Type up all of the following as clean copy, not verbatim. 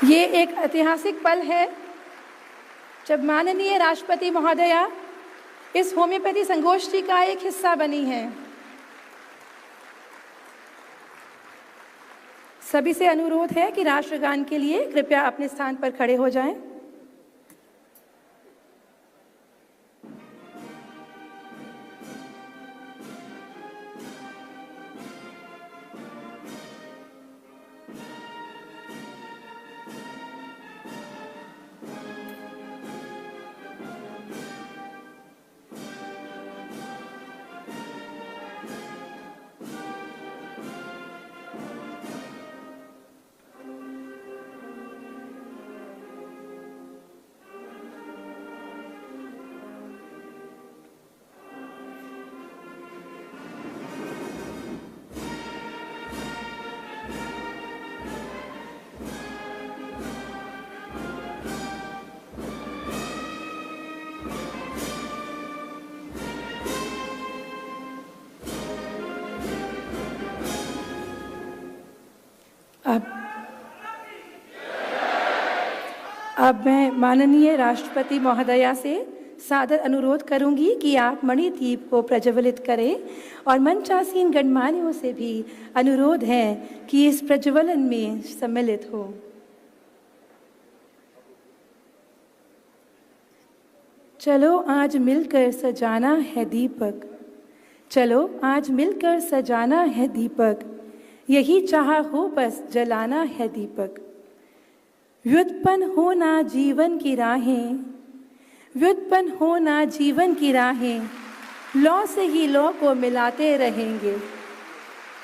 ये एक ऐतिहासिक पल है जब माननीय राष्ट्रपति महोदया इस होम्योपैथी संगोष्ठी का एक हिस्सा बनी है। सभी से अनुरोध है कि राष्ट्रगान के लिए कृपया अपने स्थान पर खड़े हो जाएं। अब मैं माननीय राष्ट्रपति महोदया से सादर अनुरोध करूंगी कि आप मणिदीप को प्रज्वलित करें और मंचासीन गणमान्यों से भी अनुरोध है कि इस प्रज्वलन में सम्मिलित हो। चलो आज मिलकर सजाना है दीपक, चलो आज मिलकर सजाना है दीपक, यही चाह हो बस जलाना है दीपक। व्युत्पन्न होना जीवन की राहें, व्युत्पन्न होना जीवन की राहें, लौ से ही लौ को मिलाते रहेंगे।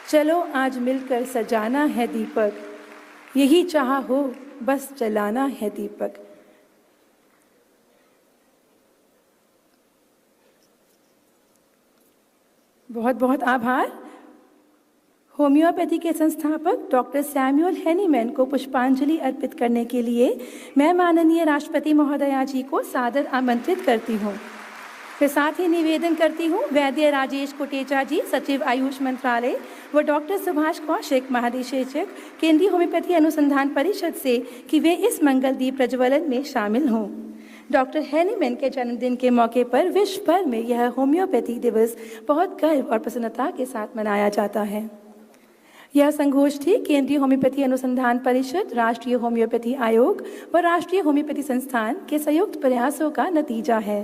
चलो आज मिलकर सजाना है दीपक, यही चाह हो बस जलाना है दीपक। बहुत बहुत आभार। होम्योपैथी के संस्थापक डॉक्टर सैमुअल हैनीमैन को पुष्पांजलि अर्पित करने के लिए मैं माननीय राष्ट्रपति महोदया जी को सादर आमंत्रित करती हूँ। फिर साथ ही निवेदन करती हूँ वैद्य राजेश कोटेचा जी, सचिव आयुष मंत्रालय, व डॉक्टर सुभाष कौशिक, महानिदेशक केंद्रीय होम्योपैथी अनुसंधान परिषद से कि वे इस मंगलदीप प्रज्वलन में शामिल हों। डॉक्टर हैनीमैन के जन्मदिन के मौके पर विश्व भर में यह होम्योपैथी दिवस बहुत गर्व और प्रसन्नता के साथ मनाया जाता है। यह संगोष्ठी केंद्रीय होम्योपैथी अनुसंधान परिषद, राष्ट्रीय होम्योपैथी आयोग व राष्ट्रीय होम्योपैथी संस्थान के संयुक्त प्रयासों का नतीजा है।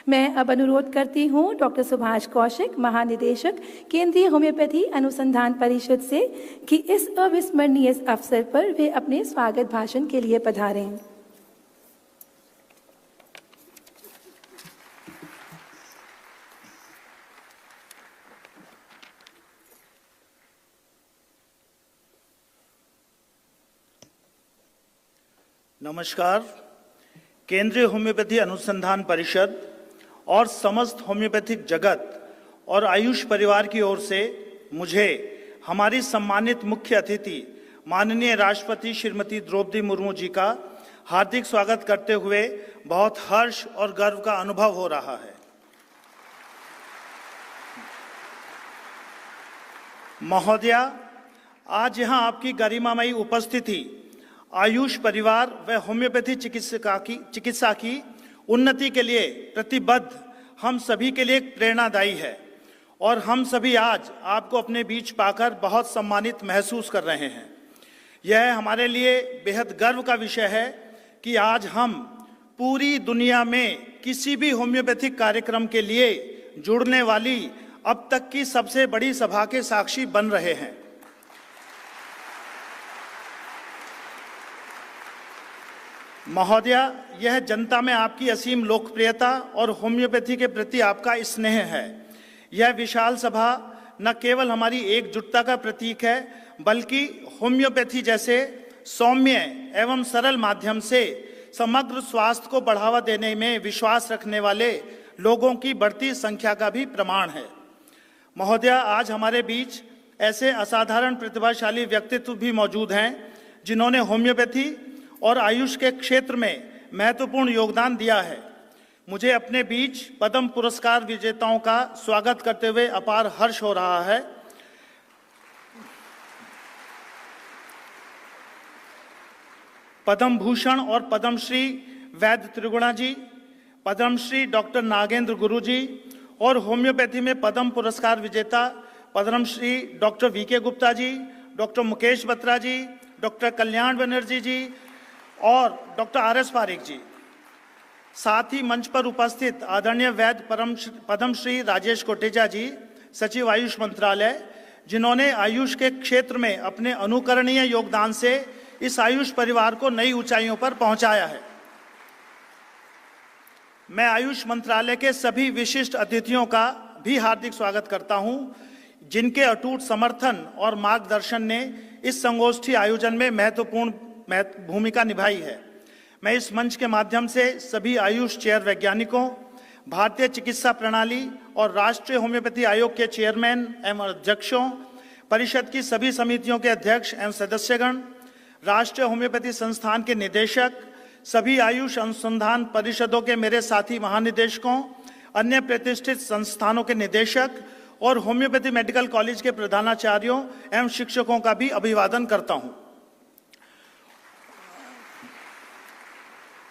मैं अब अनुरोध करती हूँ डॉक्टर सुभाष कौशिक, महानिदेशक केंद्रीय होम्योपैथी अनुसंधान परिषद से कि इस अविस्मरणीय अवसर पर वे अपने स्वागत भाषण के लिए पधारें। नमस्कार। केंद्रीय होम्योपैथी अनुसंधान परिषद और समस्त होम्योपैथिक जगत और आयुष परिवार की ओर से मुझे हमारी सम्मानित मुख्य अतिथि माननीय राष्ट्रपति श्रीमती द्रौपदी मुर्मू जी का हार्दिक स्वागत करते हुए बहुत हर्ष और गर्व का अनुभव हो रहा है। महोदया, आज यहाँ आपकी गरिमामयी उपस्थिति आयुष परिवार व होम्योपैथी चिकित्सा की उन्नति के लिए प्रतिबद्ध हम सभी के लिए प्रेरणादायी है और हम सभी आज आपको अपने बीच पाकर बहुत सम्मानित महसूस कर रहे हैं। यह हमारे लिए बेहद गर्व का विषय है कि आज हम पूरी दुनिया में किसी भी होम्योपैथिक कार्यक्रम के लिए जुड़ने वाली अब तक की सबसे बड़ी सभा के साक्षी बन रहे हैं। महोदया, यह जनता में आपकी असीम लोकप्रियता और होम्योपैथी के प्रति आपका स्नेह है। यह विशाल सभा न केवल हमारी एकजुटता का प्रतीक है, बल्कि होम्योपैथी जैसे सौम्य एवं सरल माध्यम से समग्र स्वास्थ्य को बढ़ावा देने में विश्वास रखने वाले लोगों की बढ़ती संख्या का भी प्रमाण है। महोदया, आज हमारे बीच ऐसे असाधारण प्रतिभाशाली व्यक्तित्व भी मौजूद हैं जिन्होंने होम्योपैथी और आयुष के क्षेत्र में महत्वपूर्ण योगदान दिया है। मुझे अपने बीच पद्म पुरस्कार विजेताओं का स्वागत करते हुए अपार हर्ष हो रहा है। पद्म भूषण और पद्मश्री वैद्य त्रिगुणा जी, पद्मश्री डॉक्टर नागेंद्र गुरु जी और होम्योपैथी में पद्म पुरस्कार विजेता Padmashri doctor VK Gupta ji, doctor Mukesh Batra जी, डॉक्टर कल्याण बनर्जी जी और डॉक्टर RS पारिक जी। साथ ही मंच पर उपस्थित आदरणीय वैद्य पद्मश्री राजेश कोटेचा जी, सचिव आयुष मंत्रालय, जिन्होंने आयुष के क्षेत्र में अपने अनुकरणीय योगदान से इस आयुष परिवार को नई ऊंचाइयों पर पहुंचाया है। मैं आयुष मंत्रालय के सभी विशिष्ट अतिथियों का भी हार्दिक स्वागत करता हूं, जिनके अटूट समर्थन और मार्गदर्शन ने इस संगोष्ठी आयोजन में महत्वपूर्ण भूमिका निभाई है। मैं इस मंच के माध्यम से सभी आयुष चेयर वैज्ञानिकों, भारतीय चिकित्सा प्रणाली और राष्ट्रीय होम्योपैथी आयोग के चेयरमैन एवं अध्यक्षों, परिषद की सभी समितियों के अध्यक्ष एवं सदस्यगण, राष्ट्रीय होम्योपैथी संस्थान के निदेशक, सभी आयुष अनुसंधान परिषदों के मेरे साथी महानिदेशकों, अन्य प्रतिष्ठित संस्थानों के निदेशक और होम्योपैथी मेडिकल कॉलेज के प्रधानाचार्यों एवं शिक्षकों का भी अभिवादन करता हूं।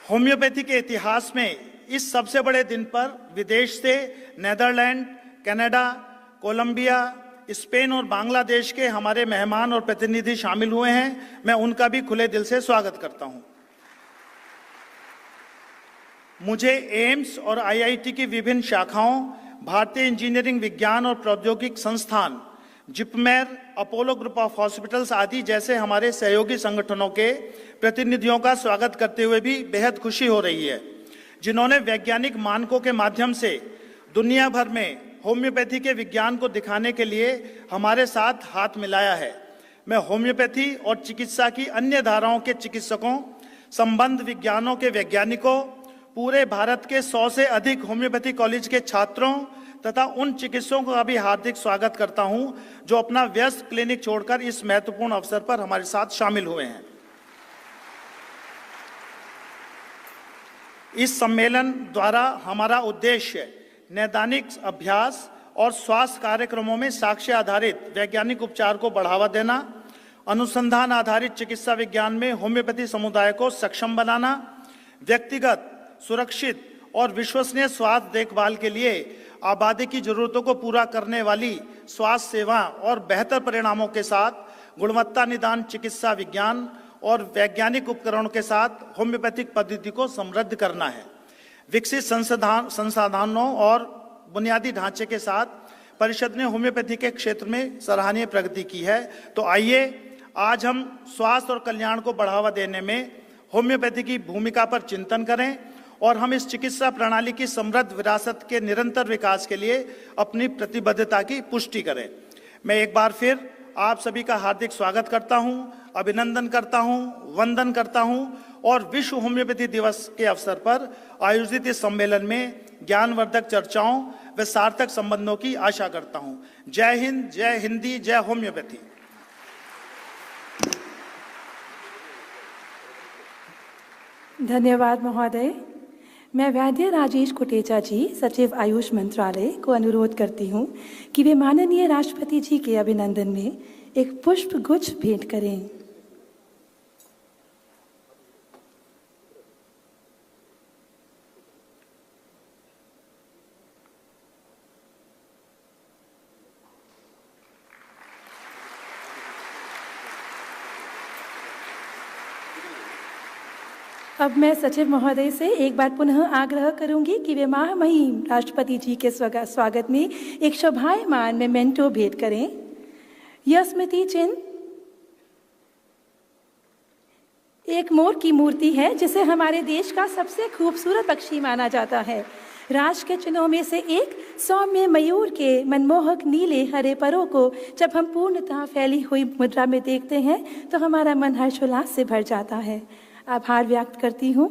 होम्योपैथी के इतिहास में इस सबसे बड़े दिन पर विदेश से नीदरलैंड, कनाडा, कोलंबिया, स्पेन और बांग्लादेश के हमारे मेहमान और प्रतिनिधि शामिल हुए हैं। मैं उनका भी खुले दिल से स्वागत करता हूं। मुझे एम्स और IIT की विभिन्न शाखाओं, भारतीय इंजीनियरिंग विज्ञान और प्रौद्योगिक संस्थान, JIPMER, Apollo group of hospitals आदि जैसे हमारे सहयोगी संगठनों के प्रतिनिधियों का स्वागत करते हुए भी बेहद खुशी हो रही है, जिन्होंने वैज्ञानिक मानकों के माध्यम से दुनिया भर में होम्योपैथी के विज्ञान को दिखाने के लिए हमारे साथ हाथ मिलाया है। मैं होम्योपैथी और चिकित्सा की अन्य धाराओं के चिकित्सकों, संबंध विज्ञानों के वैज्ञानिकों, पूरे भारत के 100 से अधिक होम्योपैथी कॉलेज के छात्रों तथा उन चिकित्सकों का भी हार्दिक स्वागत करता हूं, जो अपना व्यस्त क्लिनिक छोड़कर इस महत्वपूर्ण अवसर पर हमारे साथ शामिल हुए हैं। इस सम्मेलन द्वारा हमारा उद्देश्य नैदानिक अभ्यास और स्वास्थ्य कार्यक्रमों में साक्ष्य आधारित वैज्ञानिक उपचार को बढ़ावा देना, अनुसंधान आधारित चिकित्सा विज्ञान में होम्योपैथी समुदाय को सक्षम बनाना, व्यक्तिगत, सुरक्षित और विश्वसनीय स्वास्थ्य देखभाल के लिए आबादी की जरूरतों को पूरा करने वाली स्वास्थ्य सेवा और बेहतर परिणामों के साथ गुणवत्ता निदान चिकित्सा विज्ञान और वैज्ञानिक उपकरणों के साथ होम्योपैथिक पद्धति को समृद्ध करना है। विकसित संसाधनों और बुनियादी ढांचे के साथ परिषद ने होम्योपैथी के क्षेत्र में सराहनीय प्रगति की है। तो आइए आज हम स्वास्थ्य और कल्याण को बढ़ावा देने में होम्योपैथी की भूमिका पर चिंतन करें और हम इस चिकित्सा प्रणाली की समृद्ध विरासत के निरंतर विकास के लिए अपनी प्रतिबद्धता की पुष्टि करें। मैं एक बार फिर आप सभी का हार्दिक स्वागत करता हूं, अभिनंदन करता हूं, वंदन करता हूं और विश्व होम्योपैथी दिवस के अवसर पर आयोजित इस सम्मेलन में ज्ञानवर्धक चर्चाओं व सार्थक संबंधों की आशा करता हूं। जय हिंद, जय हिंदी, जय होम्योपैथी। धन्यवाद महोदय। मैं वैद्य राजेश कोटेचा जी, सचिव आयुष मंत्रालय को अनुरोध करती हूँ कि वे माननीय राष्ट्रपति जी के अभिनंदन में एक पुष्प गुच्छ भेंट करें। अब मैं सचिव महोदय से एक बार पुनः आग्रह करूंगी कि वे महामहिम राष्ट्रपति जी के स्वागत में एक शोभायमान मेमेंटो भेंट करें। यह स्मृति चिन्ह एक मोर की मूर्ति है, जिसे हमारे देश का सबसे खूबसूरत पक्षी माना जाता है। राष्ट्र के चिन्हों में से एक सौम्य मयूर के मनमोहक नीले हरे परों को जब हम पूर्णतः फैली हुई मुद्रा में देखते हैं तो हमारा मन हर्षोल्लास से भर जाता है। आभार व्यक्त करती हूँ।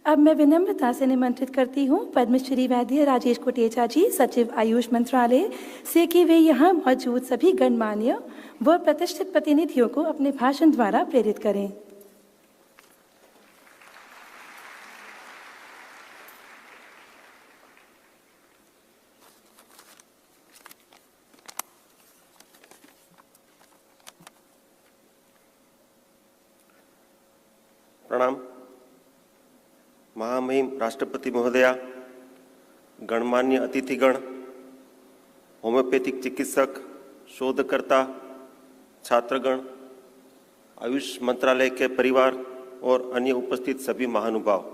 अब मैं विनम्रता से निमंत्रित करती हूँ पद्मश्री वैद्य राजेश कोटेचा जी, सचिव आयुष मंत्रालय से, कि वे यहाँ मौजूद सभी गणमान्य व प्रतिष्ठित प्रतिनिधियों को अपने भाषण द्वारा प्रेरित करें। प्रणाम। महामहिम राष्ट्रपति महोदया, गणमान्य अतिथिगण, होम्योपैथिक चिकित्सक, शोधकर्ता, छात्रगण, आयुष मंत्रालय के परिवार और अन्य उपस्थित सभी महानुभाव,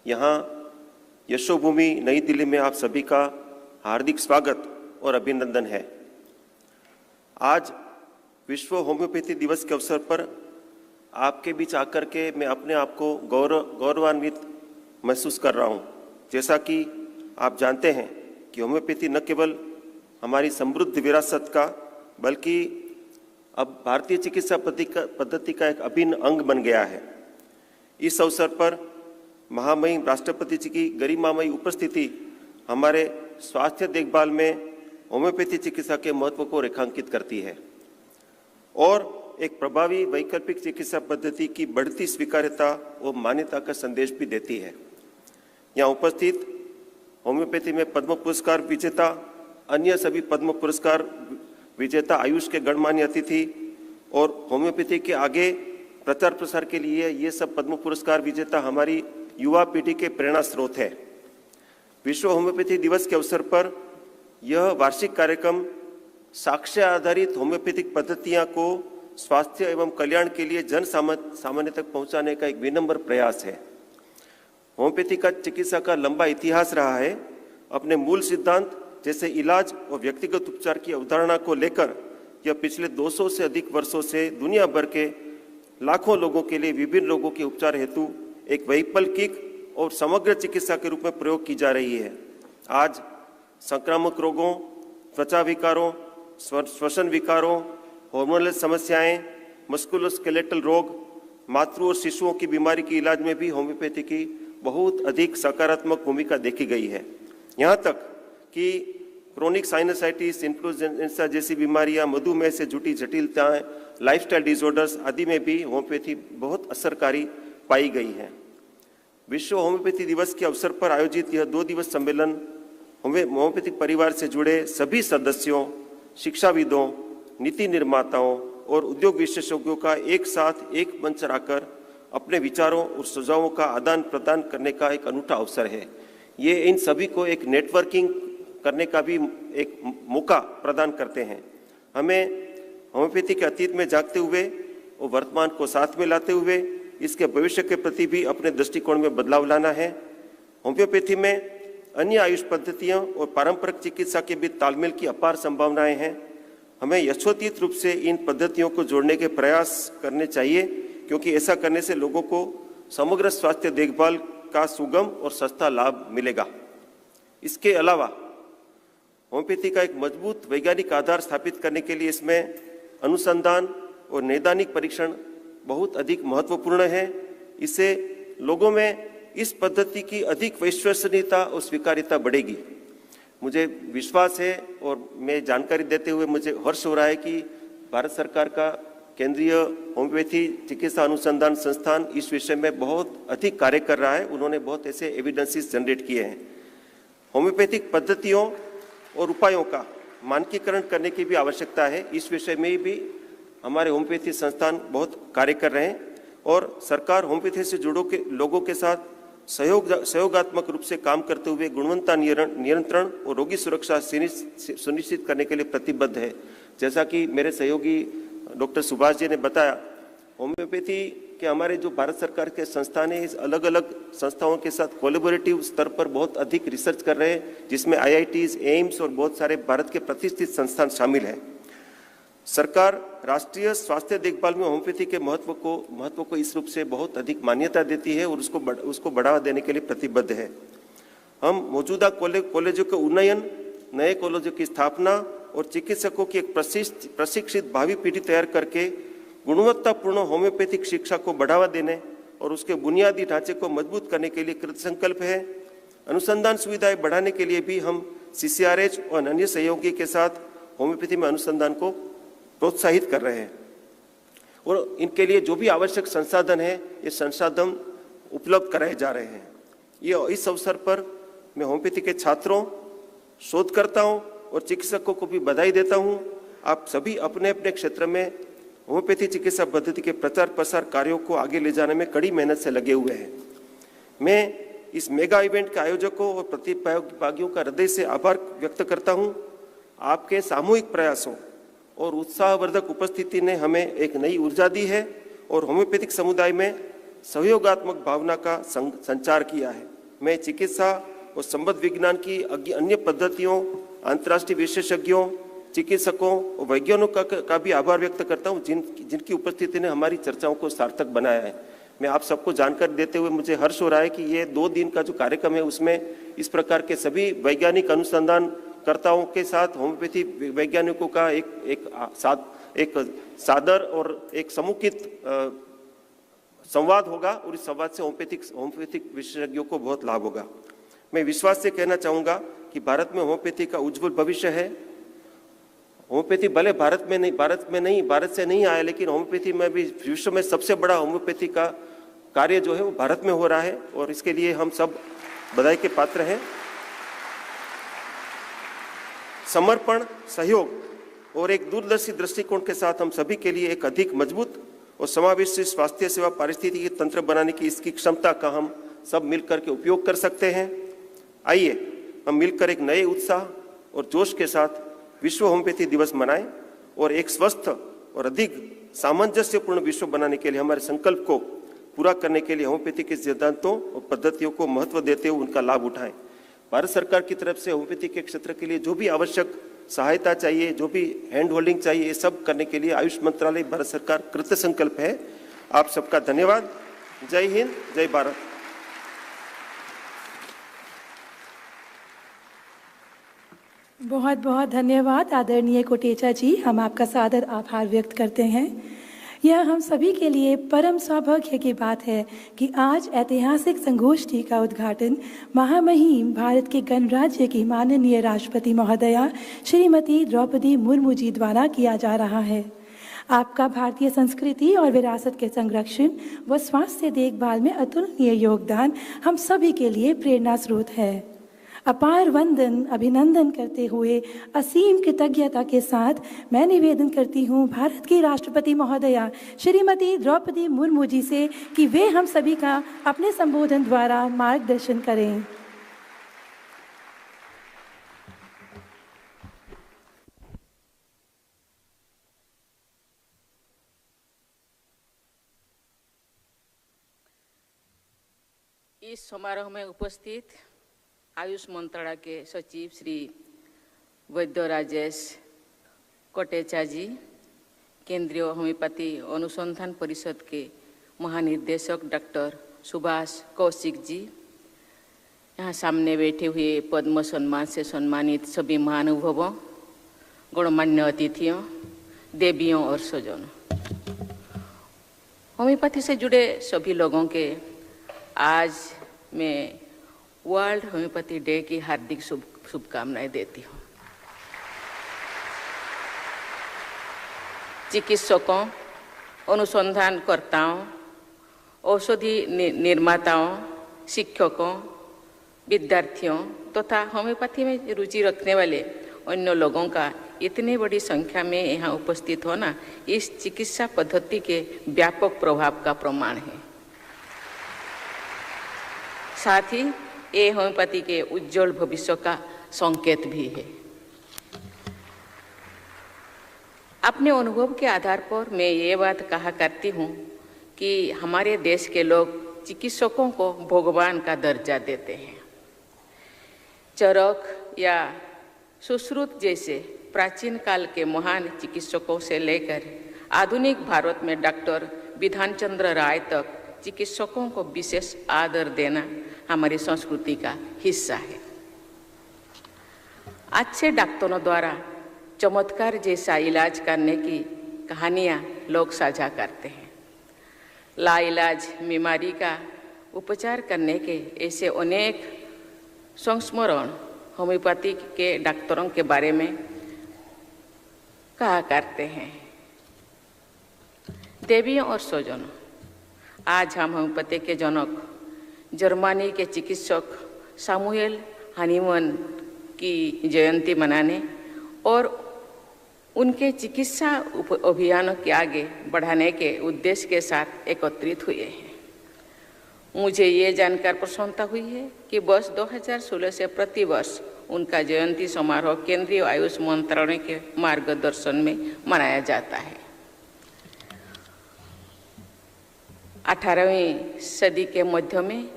यहाँ यशोभूमि नई दिल्ली में आप सभी का हार्दिक स्वागत और अभिनंदन है। आज विश्व होम्योपैथी दिवस के अवसर पर आपके बीच आकर के मैं अपने आप को गौरवान्वित महसूस कर रहा हूँ। जैसा कि आप जानते हैं कि होम्योपैथी न केवल हमारी समृद्ध विरासत का बल्कि अब भारतीय चिकित्सा पद्धति का एक अभिन्न अंग बन गया है। इस अवसर पर महामहिम राष्ट्रपति जी की गरिमामयी उपस्थिति हमारे स्वास्थ्य देखभाल में होम्योपैथी चिकित्सा के महत्व को रेखांकित करती है और एक प्रभावी वैकल्पिक चिकित्सा पद्धति की बढ़ती स्वीकार्यता और मान्यता का संदेश भी देती है। यहाँ उपस्थित होम्योपैथी में पद्म पुरस्कार विजेता, अन्य सभी पद्म पुरस्कार विजेता आयुष के गणमान्य अतिथि और होम्योपैथी के आगे प्रचार प्रसार के लिए ये सब पद्म पुरस्कार विजेता हमारी युवा पीढ़ी के प्रेरणा स्रोत है। विश्व होम्योपैथी दिवस के अवसर पर यह वार्षिक कार्यक्रम साक्ष्य आधारित होम्योपैथिक पद्धतियां को स्वास्थ्य एवं कल्याण के लिए जन सामान्य तक पहुंचाने का एक विनम्र प्रयास है। होम्योपैथी का चिकित्सा का लंबा इतिहास रहा है। अपने मूल सिद्धांत जैसे इलाज और व्यक्तिगत उपचार की अवधारणा को लेकर यह पिछले 200 से अधिक वर्षों से दुनिया भर के लाखों लोगों के लिए विभिन्न रोगों के उपचार हेतु एक वैकल्पिक और समग्र चिकित्सा के रूप में प्रयोग की जा रही है। आज संक्रामक रोगों, त्वचा विकारों, श्वसन विकारों, हार्मोनल समस्याएं, मस्कुलोस्केलेटल रोग, मातृ और शिशुओं की बीमारी के इलाज में भी होम्योपैथी की बहुत अधिक सकारात्मक भूमिका देखी गई है। यहाँ तक कि क्रोनिक साइनसाइटिस, इन्फ्लुएंजा जैसी बीमारियां, मधुमेह से जुटी जटिलताएं, लाइफस्टाइल डिसऑर्डर्स आदि में भी होम्योपैथी बहुत असरकारी पाई गई है। विश्व होम्योपैथी दिवस के अवसर पर आयोजित यह 2 दिवस सम्मेलन होम्योपैथिक परिवार से जुड़े सभी सदस्यों, शिक्षाविदों, नीति निर्माताओं और उद्योग विशेषज्ञों का एक साथ एक मंच आकर अपने विचारों और सुझावों का आदान प्रदान करने का एक अनूठा अवसर है। ये इन सभी को एक नेटवर्किंग करने का भी एक मौका प्रदान करते हैं। हमें होम्योपैथी के अतीत में झांकते हुए और वर्तमान को साथ में लाते हुए इसके भविष्य के प्रति भी अपने दृष्टिकोण में बदलाव लाना है। होम्योपैथी में अन्य आयुष पद्धतियों और पारंपरिक चिकित्सा के बीच तालमेल की अपार संभावनाएं हैं। हमें यथोचित रूप से इन पद्धतियों को जोड़ने के प्रयास करने चाहिए, क्योंकि ऐसा करने से लोगों को समग्र स्वास्थ्य देखभाल का सुगम और सस्ता लाभ मिलेगा। इसके अलावा होम्योपैथी का एक मजबूत वैज्ञानिक आधार स्थापित करने के लिए इसमें अनुसंधान और नैदानिक परीक्षण बहुत अधिक महत्वपूर्ण है। इससे लोगों में इस पद्धति की अधिक विश्वसनीयता और स्वीकार्यता बढ़ेगी। मुझे विश्वास है और मैं जानकारी देते हुए मुझे हर्ष हो रहा है कि भारत सरकार का केंद्रीय होम्योपैथी चिकित्सा अनुसंधान संस्थान इस विषय में बहुत अधिक कार्य कर रहा है। उन्होंने बहुत ऐसे एविडेंसेस जनरेट किए हैं। होम्योपैथिक पद्धतियों और उपायों का मानकीकरण करने की भी आवश्यकता है। इस विषय में भी हमारे होम्योपैथी संस्थान बहुत कार्य कर रहे हैं और सरकार होम्योपैथी से जुड़े लोगों के साथ सहयोगात्मक रूप से काम करते हुए गुणवत्ता नियंत्रण और रोगी सुरक्षा सुनिश्चित करने के लिए प्रतिबद्ध है। जैसा कि मेरे सहयोगी डॉक्टर सुभाष जी ने बताया, होम्योपैथी के हमारे जो भारत सरकार के संस्थान है, इस अलग अलग संस्थाओं के साथ कोलैबोरेटिव स्तर पर बहुत अधिक रिसर्च कर रहे हैं, जिसमें IITs, एम्स और बहुत सारे भारत के प्रतिष्ठित संस्थान शामिल हैं। सरकार राष्ट्रीय स्वास्थ्य देखभाल में होम्योपैथी के महत्व को इस रूप से बहुत अधिक मान्यता देती है और उसको बढ़ावा देने के लिए प्रतिबद्ध है। हम मौजूदा कॉलेजों के उन्नयन, नए कॉलेजों की स्थापना और चिकित्सकों की एक प्रशिक्षित भावी पीढ़ी तैयार करके गुणवत्तापूर्ण होम्योपैथिक शिक्षा को बढ़ावा देने और उसके बुनियादी ढांचे को मजबूत करने के लिए कृतसंकल्प है। अनुसंधान सुविधाएं बढ़ाने के लिए भी हम CCRH और अन्य सहयोगी के साथ होम्योपैथी में अनुसंधान को प्रोत्साहित कर रहे हैं और इनके लिए जो भी आवश्यक संसाधन है, ये संसाधन उपलब्ध कराए जा रहे हैं। ये इस अवसर पर मैं होम्योपैथी के छात्रों, शोधकर्ताओं और चिकित्सकों को भी बधाई देता हूँ। आप सभी अपने अपने क्षेत्र में होम्योपैथी चिकित्सा पद्धति के प्रचार प्रसार कार्यों को आगे ले जाने में कड़ी मेहनत से लगे हुए हैं। मैं इस मेगा इवेंट के आयोजकों और प्रतिभागियों का हृदय से आभार व्यक्त करता हूं। आपके सामूहिक प्रयासों और उत्साहवर्धक उपस्थिति ने हमें एक नई ऊर्जा दी है और होम्योपैथिक समुदाय में सहयोगात्मक भावना का संचार किया है। मैं चिकित्सा और संबद्ध विज्ञान की अन्य पद्धतियों, अंतर्राष्ट्रीय विशेषज्ञों, चिकित्सकों और वैज्ञानिकों का भी आभार व्यक्त करता हूं, जिनकी उपस्थिति ने हमारी चर्चाओं को सार्थक बनाया है। मैं आप सबको जानकारी देते हुए मुझे हर्ष हो रहा है कि ये 2 दिन का जो कार्यक्रम है उसमें इस प्रकार के सभी वैज्ञानिक अनुसंधानकर्ताओं के साथ होम्योपैथी वैज्ञानिकों का एक सादर और एक समुचित संवाद होगा और इस संवाद से होम्योपैथिक विशेषज्ञों को बहुत लाभ होगा। मैं विश्वास से कहना चाहूँगा कि भारत में होम्योपैथी का उज्जवल भविष्य है। होम्योपैथी भले भारत से नहीं आया, लेकिन होम्योपैथी में भी विश्व में सबसे बड़ा होम्योपैथी का कार्य जो है वो भारत में हो रहा है और इसके लिए हम सब बधाई के पात्र हैं। समर्पण, सहयोग और एक दूरदर्शी दृष्टिकोण के साथ हम सभी के लिए एक अधिक मजबूत और समावेशी स्वास्थ्य सेवा पारिस्थितिकी तंत्र बनाने की इसकी क्षमता का हम सब मिलकर के उपयोग कर सकते हैं। आइए हम मिलकर एक नए उत्साह और जोश के साथ विश्व होम्योपैथी दिवस मनाएं और एक स्वस्थ और अधिक सामंजस्यपूर्ण विश्व बनाने के लिए हमारे संकल्प को पूरा करने के लिए होम्योपैथी के सिद्धांतों और पद्धतियों को महत्व देते हुए उनका लाभ उठाएं। भारत सरकार की तरफ से होम्योपैथी के क्षेत्र के लिए जो भी आवश्यक सहायता चाहिए, जो भी हैंड होल्डिंग चाहिए, ये सब करने के लिए आयुष मंत्रालय, भारत सरकार कृत संकल्प है। आप सबका धन्यवाद। जय हिंद, जय भारत। बहुत बहुत धन्यवाद आदरणीय कोटेचा जी, हम आपका सादर आभार व्यक्त करते हैं। यह हम सभी के लिए परम सौभाग्य की बात है कि आज ऐतिहासिक संगोष्ठी का उद्घाटन महामहिम भारत के गणराज्य की माननीय राष्ट्रपति महोदया श्रीमती द्रौपदी मुर्मू जी द्वारा किया जा रहा है। आपका भारतीय संस्कृति और विरासत के संरक्षण व स्वास्थ्य देखभाल में अतुलनीय योगदान हम सभी के लिए प्रेरणा स्रोत है। अपार वंदन, अभिनंदन करते हुए असीम कृतज्ञता के साथ मैं निवेदन करती हूँ भारत की राष्ट्रपति महोदया श्रीमती द्रौपदी मुर्मू जी से कि वे हम सभी का अपने संबोधन द्वारा मार्गदर्शन करें। इस समारोह में उपस्थित आयुष मंत्रालय के सचिव श्री वैद्य राजेश कोटेचा जी, केंद्रीय होम्योपैथी अनुसंधान परिषद के महानिर्देशक डॉक्टर सुभाष कौशिक जी, यहाँ सामने बैठे हुए पद्म सम्मान से सम्मानित सभी महानुभावों, गणमान्य अतिथियों, देवियों और स्वजनों, होम्योपैथी से जुड़े सभी लोगों के आज मैं वर्ल्ड होम्योपैथी डे की हार्दिक शुभकामनाएं देती हूँ। चिकित्सकों, अनुसंधानकर्ताओं, औषधि निर्माताओं, शिक्षकों, विद्यार्थियों तथा होम्योपैथी में रुचि रखने वाले अन्य लोगों का इतनी बड़ी संख्या में यहाँ उपस्थित होना इस चिकित्सा पद्धति के व्यापक प्रभाव का प्रमाण है। साथ ही ये होम्योपैथी के उज्जवल भविष्य का संकेत भी है। अपने अनुभव के आधार पर मैं ये बात कहा करती हूँ कि हमारे देश के लोग चिकित्सकों को भगवान का दर्जा देते हैं। चरक या सुश्रुत जैसे प्राचीन काल के महान चिकित्सकों से लेकर आधुनिक भारत में डॉक्टर विधान चंद्र राय तक चिकित्सकों को विशेष आदर देना हमारी संस्कृति का हिस्सा है। अच्छे डॉक्टरों द्वारा चमत्कार जैसा इलाज करने की कहानियाँ लोग साझा करते हैं। लाइलाज बीमारी का उपचार करने के ऐसे अनेक संस्मरण होम्योपैथी के डॉक्टरों के बारे में कहा करते हैं। देवियों और स्वजनों, आज हम होम्योपैथी के जनक जर्मनी के चिकित्सक सैमुअल हैनीमैन की जयंती मनाने और उनके चिकित्सा अभियानों के आगे बढ़ाने के उद्देश्य के साथ एकत्रित हुए हैं। मुझे ये जानकर प्रसन्नता हुई है कि वर्ष 2016 से प्रतिवर्ष उनका जयंती समारोह केंद्रीय आयुष मंत्रालय के मार्गदर्शन में मनाया जाता है। 18वीं सदी के मध्य में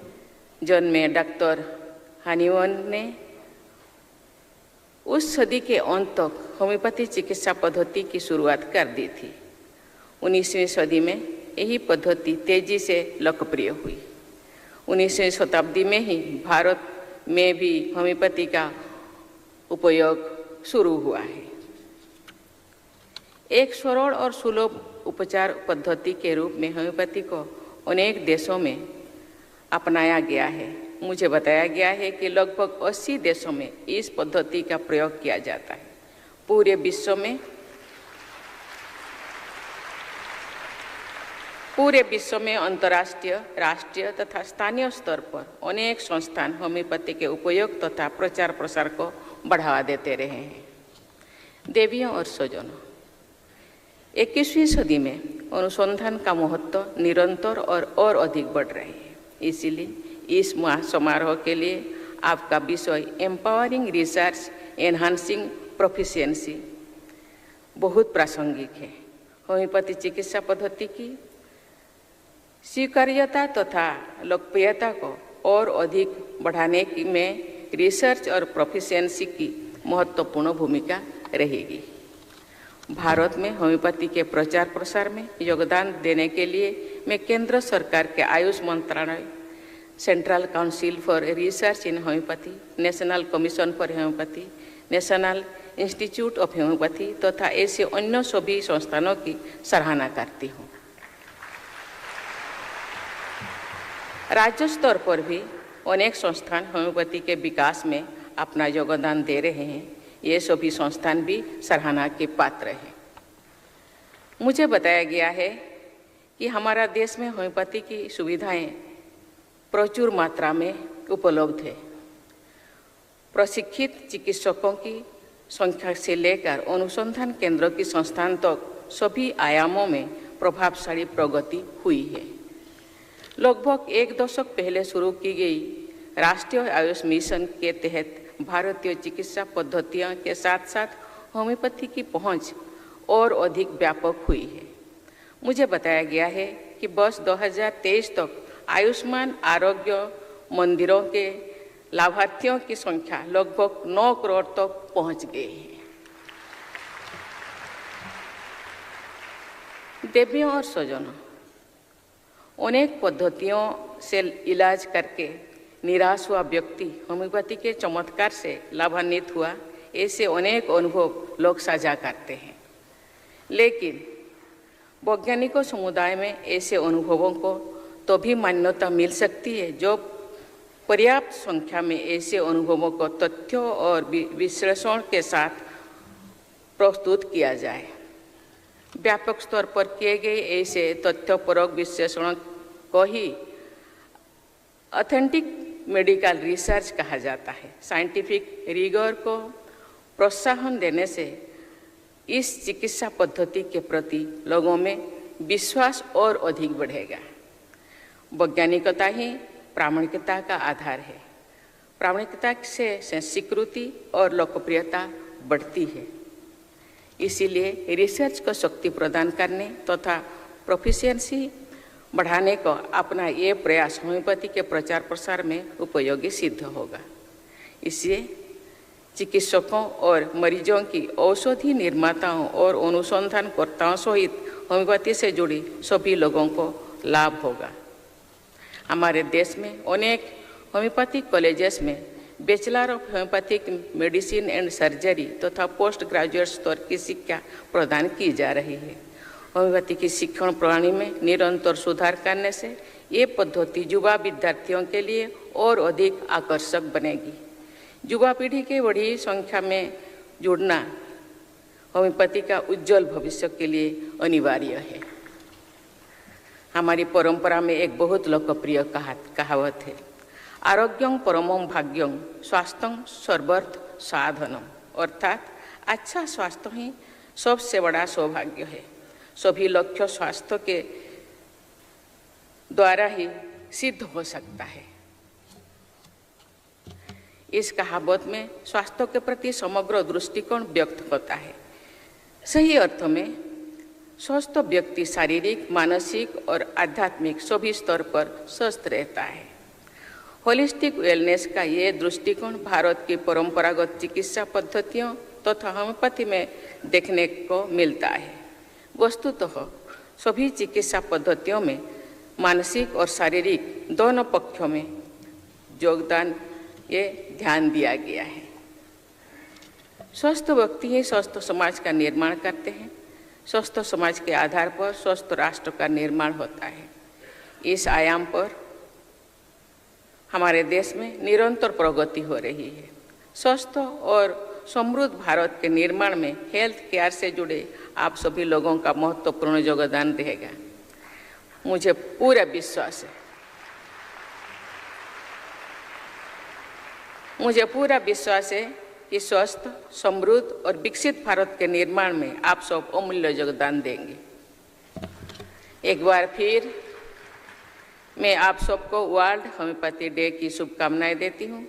जन्मे डॉक्टर हनीमैन ने उस सदी के अंत तक होम्योपैथी चिकित्सा पद्धति की शुरुआत कर दी थी। 19वीं सदी में यही पद्धति तेजी से लोकप्रिय हुई। 19वीं शताब्दी में ही भारत में भी होम्योपैथी का उपयोग शुरू हुआ है। एक सरल और सुलभ उपचार पद्धति के रूप में होम्योपैथी को अनेक देशों में अपनाया गया है। मुझे बताया गया है कि लगभग 80 देशों में इस पद्धति का प्रयोग किया जाता है। पूरे विश्व में अंतर्राष्ट्रीय, राष्ट्रीय तथा स्थानीय स्तर पर अनेक संस्थान होम्योपैथी के उपयोग तथा प्रचार प्रसार को बढ़ावा देते रहे हैं। देवियों और स्वजनों, 21वीं सदी में अनुसंधान का महत्व निरंतर और अधिक बढ़ रही है। इसलिए इस समारोह के लिए आपका विषय एम्पावरिंग रिसर्च एनहांसिंग प्रोफिशिएंसी बहुत प्रासंगिक है। होम्योपैथी चिकित्सा पद्धति की स्वीकार्यता तथा लोकप्रियता को और अधिक बढ़ाने में रिसर्च और प्रोफिशिएंसी की महत्वपूर्ण भूमिका रहेगी। भारत में होम्योपैथी के प्रचार प्रसार में योगदान देने के लिए मैं केंद्र सरकार के आयुष मंत्रालय, central council for research in homeopathy, national commission for homeopathy, national institute of homeopathy तथा ऐसे अन्य सभी संस्थानों की सराहना करती हूँ। राज्य स्तर पर भी अनेक संस्थान होम्योपैथी के विकास में अपना योगदान दे रहे हैं। ये सभी संस्थान भी सराहना के पात्र हैं। मुझे बताया गया है कि हमारा देश में होम्योपैथी की सुविधाएं प्रचुर मात्रा में उपलब्ध है। प्रशिक्षित चिकित्सकों की संख्या से लेकर अनुसंधान केंद्रों की संस्थान तक सभी आयामों में प्रभावशाली प्रगति हुई है। लगभग एक दशक पहले शुरू की गई राष्ट्रीय आयुष मिशन के तहत भारतीय चिकित्सा पद्धतियों के साथ साथ होम्योपैथी की पहुंच और अधिक व्यापक हुई है। मुझे बताया गया है कि वर्ष 2023 तक आयुष्मान आरोग्य मंदिरों के लाभार्थियों की संख्या लगभग 9 करोड़ तक पहुंच गई है। देवियों और स्वजनों, अनेक पद्धतियों से इलाज करके निराश हुआ व्यक्ति होम्योपैथी के चमत्कार से लाभान्वित हुआ, ऐसे अनेक अनुभव लोग साझा करते हैं। लेकिन वैज्ञानिकों समुदाय में ऐसे अनुभवों को तो भी मान्यता मिल सकती है जो पर्याप्त संख्या में ऐसे अनुभवों को तथ्यों और विश्लेषण के साथ प्रस्तुत किया जाए। व्यापक स्तर पर किए गए ऐसे तथ्यपरक विश्लेषण को ही ऑथेंटिक मेडिकल रिसर्च कहा जाता है। साइंटिफिक रिगोर को प्रोत्साहन देने से इस चिकित्सा पद्धति के प्रति लोगों में विश्वास और अधिक बढ़ेगा। वैज्ञानिकता ही प्रामाणिकता का आधार है। प्रामाणिकता से स्वीकृति और लोकप्रियता बढ़ती है। इसीलिए रिसर्च को शक्ति प्रदान करने तथा प्रोफिशिएंसी बढ़ाने को अपना ये प्रयास होम्योपैथी के प्रचार प्रसार में उपयोगी सिद्ध होगा। इससे चिकित्सकों और मरीजों की औषधि निर्माताओं और अनुसंधानकर्ताओं सहित होम्योपैथी से जुड़ी सभी लोगों को लाभ होगा। हमारे देश में अनेक होम्योपैथिक कॉलेजेस में bachelor of homeopathic medicine and surgery तथा पोस्ट ग्रेजुएट स्तर की शिक्षा प्रदान की जा रही है। होम्योपैथी की शिक्षण प्रणाली में निरंतर सुधार करने से ये पद्धति युवा विद्यार्थियों के लिए और अधिक आकर्षक बनेगी। युवा पीढ़ी के बड़ी संख्या में जुड़ना होम्योपैथी का उज्जवल भविष्य के लिए अनिवार्य है। हमारी परंपरा में एक बहुत लोकप्रिय कहावत है, आरोग्यं परमं भाग्यं स्वास्थ्यं सर्वार्थ साधनम, अर्थात अच्छा स्वास्थ्य ही सबसे बड़ा सौभाग्य है। सभी लक्ष्य स्वास्थ्य के द्वारा ही सिद्ध हो सकता है। इस कहावत में स्वास्थ्य के प्रति समग्र दृष्टिकोण व्यक्त होता है। सही अर्थ में स्वस्थ व्यक्ति शारीरिक, मानसिक और आध्यात्मिक सभी स्तर पर स्वस्थ रहता है। होलिस्टिक वेलनेस का ये दृष्टिकोण भारत की परंपरागत चिकित्सा पद्धतियों तथा होम्योपैथी में देखने को मिलता है। वस्तुतः सभी चिकित्सा पद्धतियों में मानसिक और शारीरिक दोनों पक्षों में योगदान ये ध्यान दिया गया है। स्वस्थ व्यक्ति ही स्वस्थ समाज का निर्माण करते हैं। स्वस्थ समाज के आधार पर स्वस्थ राष्ट्र का निर्माण होता है। इस आयाम पर हमारे देश में निरंतर प्रगति हो रही है। स्वस्थ और समृद्ध भारत के निर्माण में हेल्थ केयर से जुड़े आप सभी लोगों का महत्वपूर्ण योगदान रहेगा। मुझे पूरा विश्वास है कि स्वस्थ, समृद्ध और विकसित भारत के निर्माण में आप सब अमूल्य योगदान देंगे। एक बार फिर मैं आप सबको वर्ल्ड होम्योपैथी डे की शुभकामनाएं देती हूँ।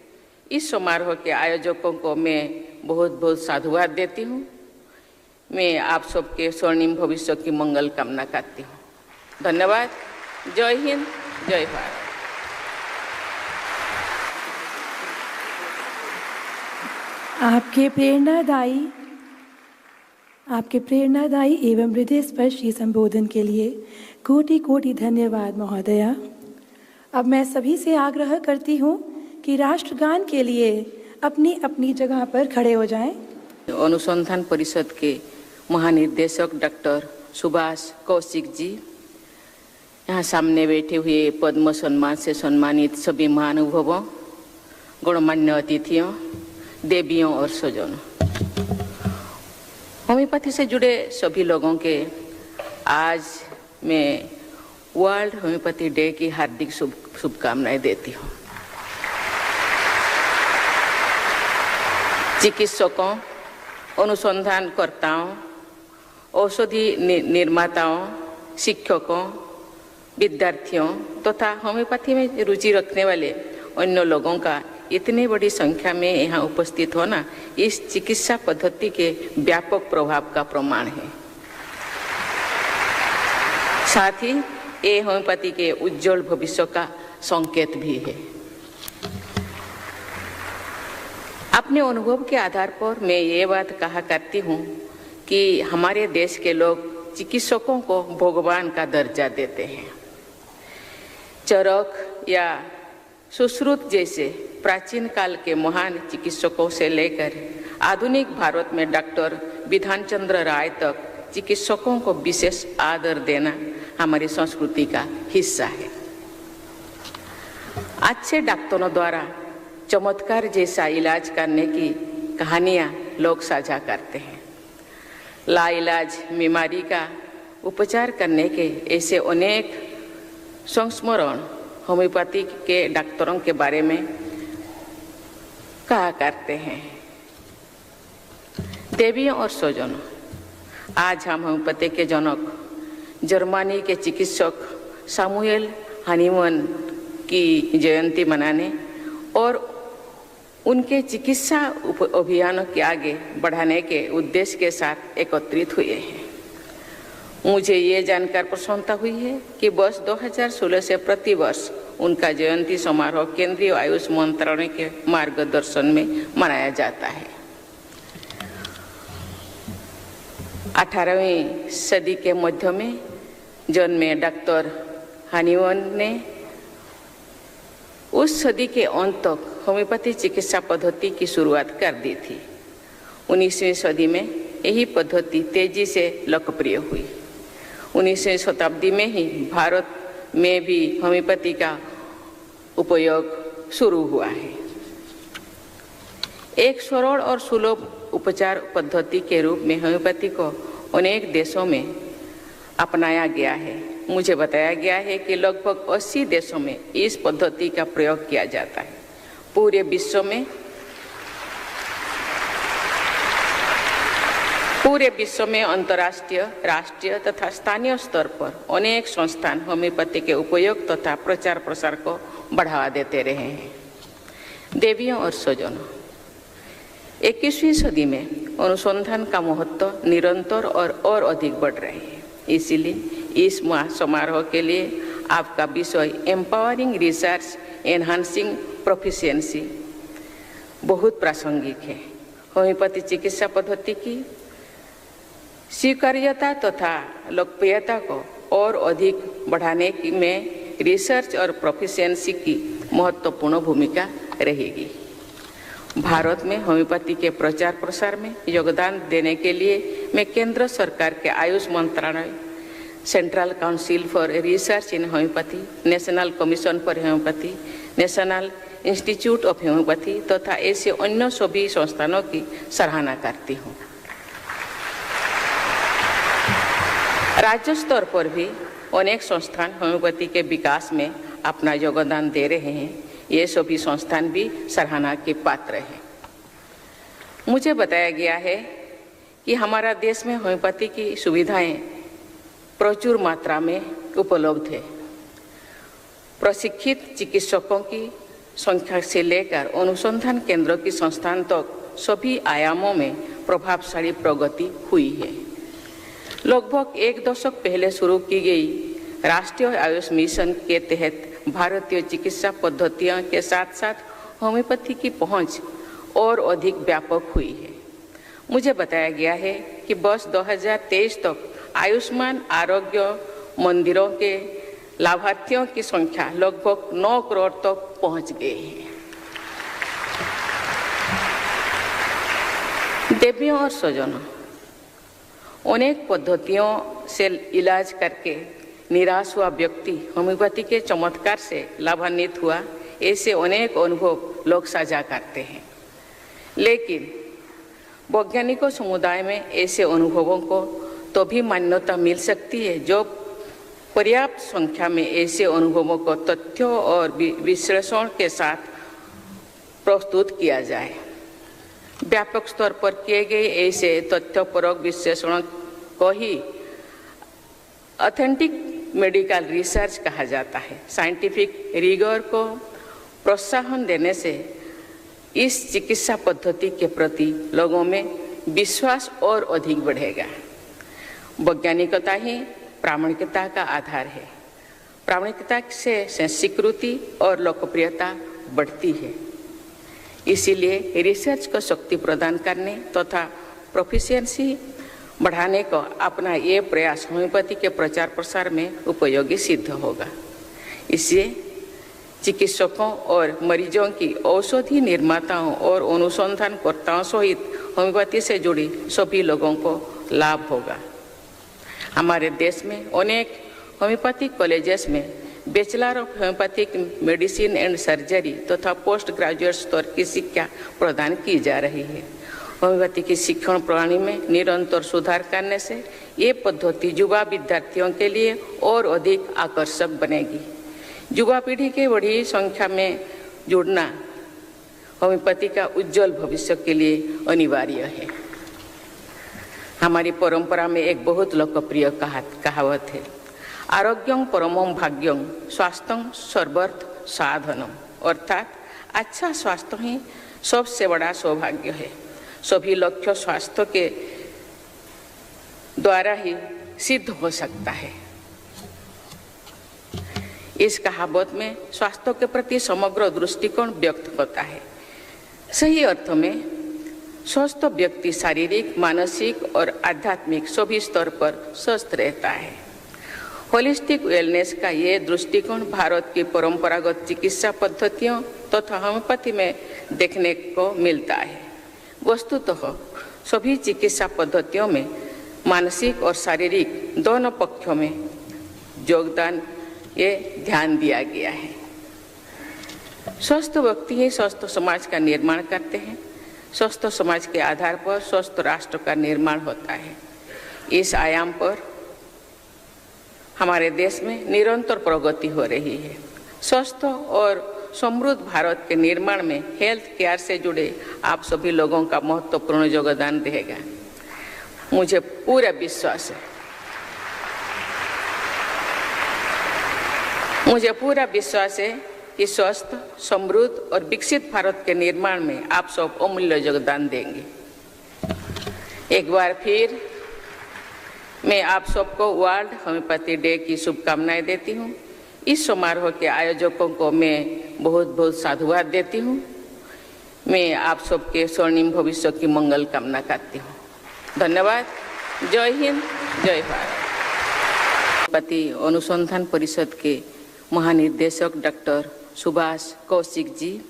इस समारोह के आयोजकों को मैं बहुत बहुत साधुवाद देती हूँ। मैं आप सबके स्वर्णिम भविष्य की मंगल कामना करती हूँ। धन्यवाद। जय हिंद, जय भारत। आपके प्रेरणादायी एवं हृदयस्पर्शी संबोधन के लिए कोटि कोटि धन्यवाद महोदया। अब मैं सभी से आग्रह करती हूँ कि राष्ट्रगान के लिए अपनी अपनी जगह पर खड़े हो जाएं। अनुसंधान परिषद के महानिर्देशक डॉक्टर सुभाष कौशिक जी, यहाँ सामने बैठे हुए पद्म सम्मान से सम्मानित सभी महानुभावों, गणमान्य अतिथियों, देवियों और स्वजनों, होम्योपैथी से जुड़े सभी लोगों के आज मैं वर्ल्ड होम्योपैथी डे की हार्दिक शुभकामनाएं देती हूँ। चिकित्सकों, अनुसंधानकर्ताओं, औषधि निर्माताओं, शिक्षकों, विद्यार्थियों तथा होम्योपैथी में रुचि रखने वाले अन्य लोगों का इतनी बड़ी संख्या में यहाँ उपस्थित होना इस चिकित्सा पद्धति के व्यापक प्रभाव का प्रमाण है। साथ ही ये होम्योपैथी के उज्जवल भविष्य का संकेत भी है। अपने अनुभव के आधार पर मैं ये बात कहा करती हूँ कि हमारे देश के लोग चिकित्सकों को भगवान का दर्जा देते हैं। चरक या सुश्रुत जैसे प्राचीन काल के महान चिकित्सकों से लेकर आधुनिक भारत में डॉक्टर विधान चंद्र राय तक चिकित्सकों को विशेष आदर देना हमारी संस्कृति का हिस्सा है। अच्छे डॉक्टरों द्वारा चमत्कार जैसा इलाज करने की कहानियां लोग साझा करते हैं। लाइलाज बीमारी का उपचार करने के ऐसे अनेक संस्मरण होम्योपैथी के डॉक्टरों के बारे में कहा करते हैं। देवियों और स्वजनों, आज हम होम्योपैथी के जनक जर्मनी के चिकित्सक सामुएल हानीमैन की जयंती मनाने और उनके चिकित्सा अभियानों के आगे बढ़ाने के उद्देश्य के साथ एकत्रित हुए हैं। मुझे ये जानकर प्रसन्नता हुई है कि वर्ष 2016 से प्रतिवर्ष उनका जयंती समारोह केंद्रीय आयुष मंत्रालय के मार्गदर्शन में मनाया जाता है। 18वीं सदी के मध्य में जन्मे डॉक्टर हानीमैन ने उस सदी के अंत तक होम्योपैथी चिकित्सा पद्धति की शुरुआत कर दी थी। 19वीं सदी में यही पद्धति तेजी से लोकप्रिय हुई। 19वीं शताब्दी में ही भारत में भी होम्योपैथी का उपयोग शुरू हुआ है। एक सरल और सुलभ उपचार पद्धति के रूप में होम्योपैथी को अनेक देशों में अपनाया गया है। मुझे बताया गया है कि लगभग 80 देशों में इस पद्धति का प्रयोग किया जाता है। पूरे पूरे विश्व में अंतर्राष्ट्रीय, राष्ट्रीय तथा स्थानीय स्तर पर अनेक संस्थान होम्योपैथी के उपयोग तथा प्रचार प्रसार को बढ़ावा देते रहे हैं। देवियों और स्वजनों, 21वीं सदी में अनुसंधान का महत्व निरंतर और अधिक बढ़ रहे हैं। इसीलिए इस समारोह के लिए आपका विषय एम्पावरिंग रिसर्च एनहांसिंग प्रोफिशिएंसी बहुत प्रासंगिक है। होम्योपैथी चिकित्सा पद्धति की स्वीकार्यता तथा लोकप्रियता को और अधिक बढ़ाने में रिसर्च और प्रोफिशिएंसी की महत्वपूर्ण भूमिका रहेगी। भारत में होम्योपैथी के प्रचार प्रसार में योगदान देने के लिए मैं केंद्र सरकार के आयुष मंत्रालय, central council for research in homeopathy, national commission for homeopathy, national institute of homeopathy तथा ऐसे अन्य सभी संस्थानों की सराहना करती हूँ। राज्य स्तर पर भी अनेक संस्थान होम्योपैथी के विकास में अपना योगदान दे रहे हैं। ये सभी संस्थान भी सराहना के पात्र हैं। मुझे बताया गया है कि हमारा देश में होम्योपैथी की सुविधाएं प्रचुर मात्रा में उपलब्ध है। प्रशिक्षित चिकित्सकों की संख्या से लेकर अनुसंधान केंद्रों की संस्थान तक सभी आयामों में प्रभावशाली प्रगति हुई है। लगभग एक दशक पहले शुरू की गई राष्ट्रीय आयुष मिशन के तहत भारतीय चिकित्सा पद्धतियों के साथ साथ होम्योपैथी की पहुंच और अधिक व्यापक हुई है। मुझे बताया गया है कि वर्ष 2023 तक आयुष्मान आरोग्य मंदिरों के लाभार्थियों की संख्या लगभग 9 करोड़ तक पहुंच गई है। देवियों और स्वजनों, अनेक पद्धतियों से इलाज करके निराश हुआ व्यक्ति होम्योपैथी के चमत्कार से लाभान्वित हुआ, ऐसे अनेक अनुभव लोग साझा करते हैं। लेकिन वैज्ञानिकों समुदाय में ऐसे अनुभवों को तो भी मान्यता मिल सकती है जो पर्याप्त संख्या में ऐसे अनुभवों को तथ्यों और विश्लेषण के साथ प्रस्तुत किया जाए। व्यापक स्तर पर किए गए ऐसे तथ्यपरक विश्लेषण को ही ऑथेंटिक मेडिकल रिसर्च कहा जाता है। साइंटिफिक रिगोर को प्रोत्साहन देने से इस चिकित्सा पद्धति के प्रति लोगों में विश्वास और अधिक बढ़ेगा। वैज्ञानिकता ही प्रामाणिकता का आधार है। प्रामाणिकता से स्वीकृति और लोकप्रियता बढ़ती है। इसीलिए रिसर्च को शक्ति प्रदान करने तथा प्रोफिशिएंसी बढ़ाने को अपना ये प्रयास होम्योपैथी के प्रचार प्रसार में उपयोगी सिद्ध होगा। इससे चिकित्सकों और मरीजों की औषधि निर्माताओं और अनुसंधानकर्ताओं सहित होम्योपैथी से जुड़ी सभी लोगों को लाभ होगा। हमारे देश में अनेक होम्योपैथिक कॉलेजेस में bachelor of homeopathic medicine and surgery तथा पोस्ट ग्रेजुएट स्तर की शिक्षा प्रदान की जा रही है। होम्योपैथी की शिक्षण प्रणाली में निरंतर सुधार करने से ये पद्धति युवा विद्यार्थियों के लिए और अधिक आकर्षक बनेगी। युवा पीढ़ी के बड़ी संख्या में जुड़ना होम्योपैथी का उज्जवल भविष्य के लिए अनिवार्य है। हमारी परंपरा में एक बहुत लोकप्रिय कहावत है, आरोग्यं परमं भाग्यं स्वास्थ्यं सर्वार्थ साधनम, अर्थात अच्छा स्वास्थ्य ही सबसे बड़ा सौभाग्य है। सभी लक्ष्य स्वास्थ्य के द्वारा ही सिद्ध हो सकता है। इस कहावत में स्वास्थ्य के प्रति समग्र दृष्टिकोण व्यक्त होता है। सही अर्थ में स्वस्थ व्यक्ति शारीरिक, मानसिक और आध्यात्मिक सभी स्तर पर स्वस्थ रहता है। होलिस्टिक वेलनेस का ये दृष्टिकोण भारत की परंपरागत चिकित्सा पद्धतियों तथा होम्योपैथी में देखने को मिलता है। वस्तुतः सभी चिकित्सा पद्धतियों में मानसिक और शारीरिक दोनों पक्षों में योगदान ये ध्यान दिया गया है। स्वस्थ व्यक्ति ही स्वस्थ समाज का निर्माण करते हैं। स्वस्थ समाज के आधार पर स्वस्थ राष्ट्र का निर्माण होता है। इस आयाम पर हमारे देश में निरंतर प्रगति हो रही है। स्वस्थ और समृद्ध भारत के निर्माण में हेल्थ केयर से जुड़े आप सभी लोगों का महत्वपूर्ण योगदान रहेगा। मुझे पूरा विश्वास है कि स्वस्थ, समृद्ध और विकसित भारत के निर्माण में आप सब अमूल्य योगदान देंगे। एक बार फिर मैं आप सबको वर्ल्ड होम्योपैथी डे की शुभकामनाएं देती हूँ। इस समारोह के आयोजकों को मैं बहुत बहुत साधुवाद देती हूँ। मैं आप सबके स्वर्णिम भविष्य की मंगल कामना करती हूँ। धन्यवाद। जय हिंद, जय भारत। होम्योपैथी अनुसंधान परिषद के महानिर्देशक डॉक्टर सुभाष कौशिक जी,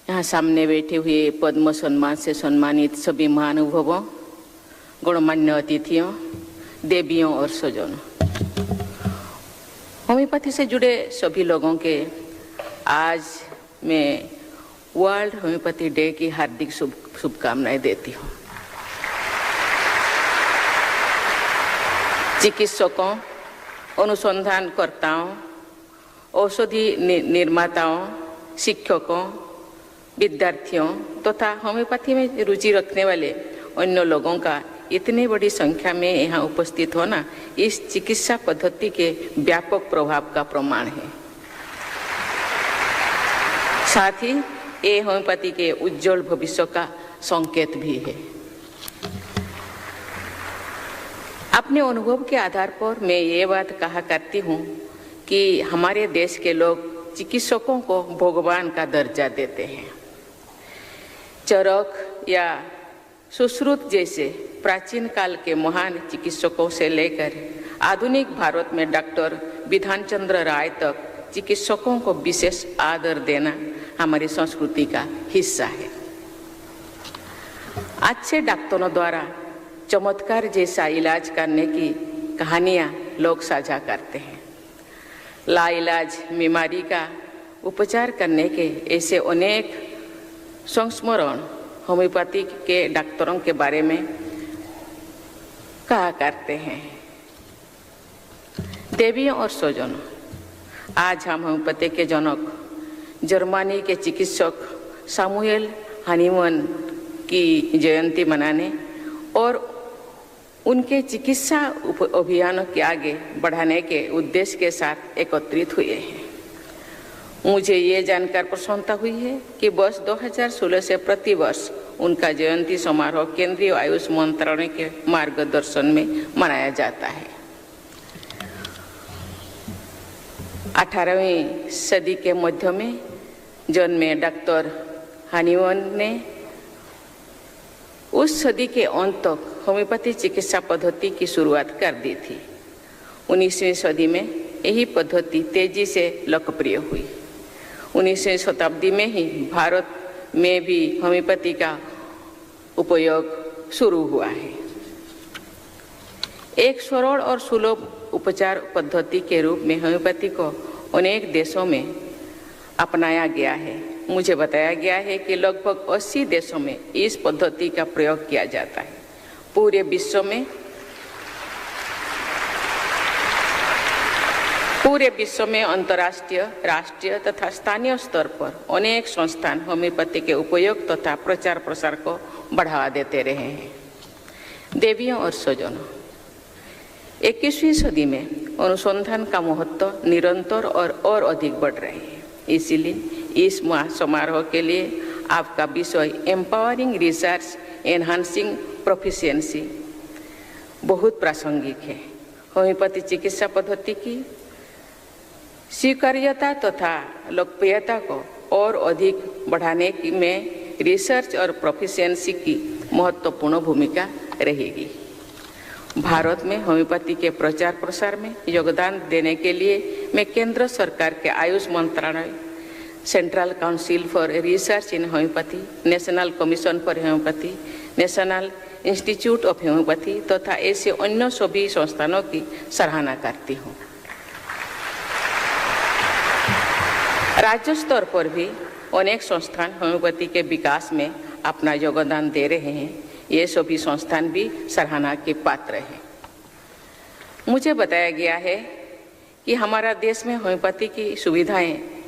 यहाँ सामने बैठे हुए पद्म सम्मान से सम्मानित सभी महानुभावों, गणमान्य अतिथियों, देवियों और स्वजनों, होम्योपैथी से जुड़े सभी लोगों के आज मैं वर्ल्ड होम्योपैथी डे की हार्दिक शुभकामनाएं देती हूँ। चिकित्सकों, अनुसंधानकर्ताओं, औषधि निर्माताओं, शिक्षकों, विद्यार्थियों तथा होम्योपैथी में रुचि रखने वाले अन्य लोगों का इतनी बड़ी संख्या में यहाँ उपस्थित होना इस चिकित्सा पद्धति के व्यापक प्रभाव का प्रमाण है। साथ ही ये होम्योपैथी के उज्जवल भविष्य का संकेत भी है। अपने अनुभव के आधार पर मैं ये बात कहा करती हूँ कि हमारे देश के लोग चिकित्सकों को भगवान का दर्जा देते हैं। चरक या सुश्रुत जैसे प्राचीन काल के महान चिकित्सकों से लेकर आधुनिक भारत में डॉक्टर विधान चंद्र राय तक चिकित्सकों को विशेष आदर देना हमारी संस्कृति का हिस्सा है। अच्छे डॉक्टरों द्वारा चमत्कार जैसा इलाज करने की कहानियां लोग साझा करते हैं। लाइलाज बीमारी का उपचार करने के ऐसे अनेक संस्मरण होम्योपैथी के डॉक्टरों के बारे में कहा करते हैं। देवियों और स्वजनों, आज हम होम्योपैथी के जनक जर्मनी के चिकित्सक सामुएल हानीमैन की जयंती मनाने और उनके चिकित्सा अभियानों के आगे बढ़ाने के उद्देश्य के साथ एकत्रित हुए हैं। मुझे ये जानकर प्रसन्नता हुई है कि वर्ष 2016 से प्रतिवर्ष उनका जयंती समारोह केंद्रीय आयुष मंत्रालय के मार्गदर्शन में मनाया जाता है। 18वीं सदी के मध्य में जन्मे डॉक्टर हानीमैन ने उस सदी के अंत तक होम्योपैथी चिकित्सा पद्धति की शुरुआत कर दी थी। 19वीं सदी में यही पद्धति तेजी से लोकप्रिय हुई। 19वीं शताब्दी में ही भारत में भी होम्योपैथी का उपयोग शुरू हुआ है। एक सरल और सुलभ उपचार पद्धति के रूप में होम्योपैथी को अनेक देशों में अपनाया गया है। मुझे बताया गया है कि लगभग 80 देशों में इस पद्धति का प्रयोग किया जाता है। पूरे विश्व में अंतर्राष्ट्रीय, राष्ट्रीय तथा स्थानीय स्तर पर अनेक संस्थान होम्योपैथी के उपयोग तथा प्रचार प्रसार को बढ़ावा देते रहे हैं। देवियों और स्वजनों, 21वीं सदी में अनुसंधान का महत्व निरंतर और अधिक बढ़ रही है। इसीलिए इस समारोह के लिए आपका विषय एम्पावरिंग रिसर्च एनहांसिंग प्रोफिशिएंसी बहुत प्रासंगिक है। होम्योपैथी चिकित्सा पद्धति की स्वीकार्यता तथा लोकप्रियता को और अधिक बढ़ाने में रिसर्च और प्रोफिशिएंसी की महत्वपूर्ण भूमिका रहेगी। भारत में होम्योपैथी के प्रचार प्रसार में योगदान देने के लिए मैं केंद्र सरकार के आयुष मंत्रालय, central council for research in homeopathy, national commission for homeopathy, national institute of homeopathy तथा ऐसे अन्य सभी संस्थानों की सराहना करती हूँ। राज्य स्तर पर भी अनेक संस्थान होम्योपैथी के विकास में अपना योगदान दे रहे हैं। ये सभी संस्थान भी सराहना के पात्र हैं। मुझे बताया गया है कि हमारा देश में होम्योपैथी की सुविधाएं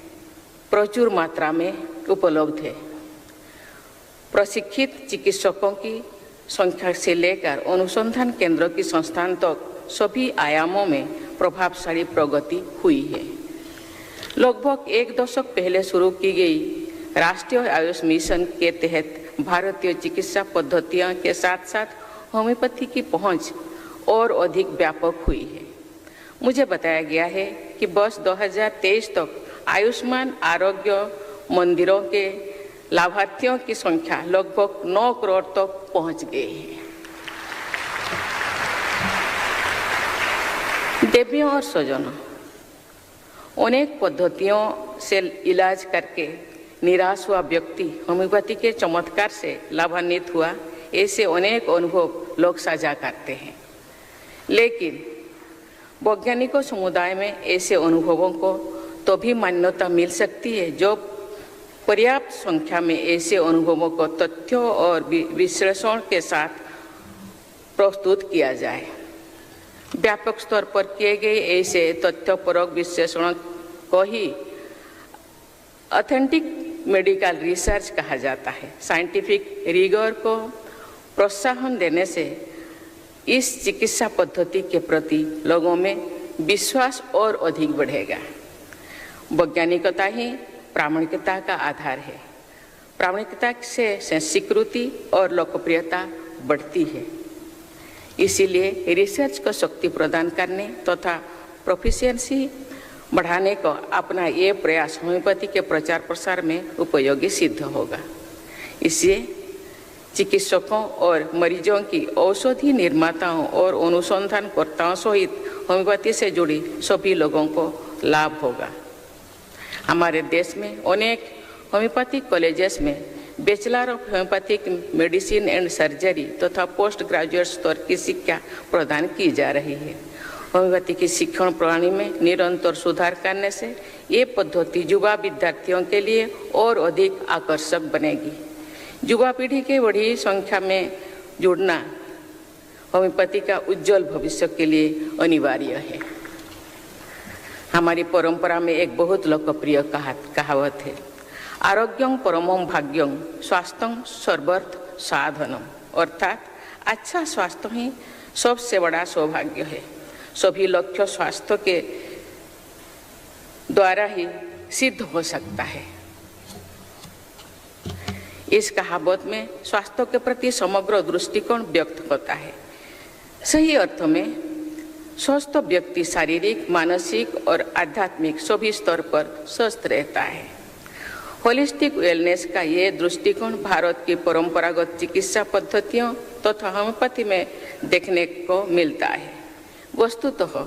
प्रचुर मात्रा में उपलब्ध है। प्रशिक्षित चिकित्सकों की संख्या से लेकर अनुसंधान केंद्रों की संस्थान तक सभी आयामों में प्रभावशाली प्रगति हुई है। लगभग एक दशक पहले शुरू की गई राष्ट्रीय आयुष मिशन के तहत भारतीय चिकित्सा पद्धतियों के साथ साथ होम्योपैथी की पहुंच और अधिक व्यापक हुई है। मुझे बताया गया है कि वर्ष 2023 तक आयुष्मान आरोग्य मंदिरों के लाभार्थियों की संख्या लगभग 9 करोड़ तक पहुंच गई है। देवियों और स्वजनों, अनेक पद्धतियों से इलाज करके निराश हुआ व्यक्ति होम्योपैथी के चमत्कार से लाभान्वित हुआ, ऐसे अनेक अनुभव लोग साझा करते हैं। लेकिन वैज्ञानिकों समुदाय में ऐसे अनुभवों को तो भी मान्यता मिल सकती है जो पर्याप्त संख्या में ऐसे अनुभवों को तथ्यों और विश्लेषण के साथ प्रस्तुत किया जाए। व्यापक स्तर पर किए गए ऐसे तथ्यपरक विश्लेषण को ही ऑथेंटिक मेडिकल रिसर्च कहा जाता है। साइंटिफिक रिगोर को प्रोत्साहन देने से इस चिकित्सा पद्धति के प्रति लोगों में विश्वास और अधिक बढ़ेगा। वैज्ञानिकता ही प्रामाणिकता का आधार है। प्रामाणिकता से स्वीकृति और लोकप्रियता बढ़ती है। इसीलिए रिसर्च को शक्ति प्रदान करने तथा प्रोफिशिएंसी बढ़ाने को अपना ये प्रयास होम्योपैथी के प्रचार प्रसार में उपयोगी सिद्ध होगा। इससे चिकित्सकों और मरीजों की औषधि निर्माताओं और अनुसंधानकर्ताओं सहित होम्योपैथी से जुड़ी सभी लोगों को लाभ होगा। हमारे देश में अनेक होम्योपैथिक कॉलेजेस में bachelor of homeopathic medicine and surgery तथा पोस्ट ग्रेजुएट स्तर की शिक्षा प्रदान की जा रही है। होम्योपैथी की शिक्षण प्रणाली में निरंतर सुधार करने से ये पद्धति युवा विद्यार्थियों के लिए और अधिक आकर्षक बनेगी। युवा पीढ़ी के बड़ी संख्या में जुड़ना होम्योपैथी का उज्जवल भविष्य के लिए अनिवार्य है। हमारी परंपरा में एक बहुत लोकप्रिय कहावत है, आरोग्यं परमं भाग्यं स्वास्थ्यं सर्वार्थ साधनम, अर्थात अच्छा स्वास्थ्य ही सबसे बड़ा सौभाग्य है। सभी लक्ष्य स्वास्थ्य के द्वारा ही सिद्ध हो सकता है। इस कहावत में स्वास्थ्य के प्रति समग्र दृष्टिकोण व्यक्त होता है। सही अर्थों में स्वस्थ व्यक्ति शारीरिक, मानसिक और आध्यात्मिक सभी स्तर पर स्वस्थ रहता है। होलिस्टिक वेलनेस का ये दृष्टिकोण भारत की परंपरागत चिकित्सा पद्धतियों तथा होम्योपैथी में देखने को मिलता है। वस्तुतः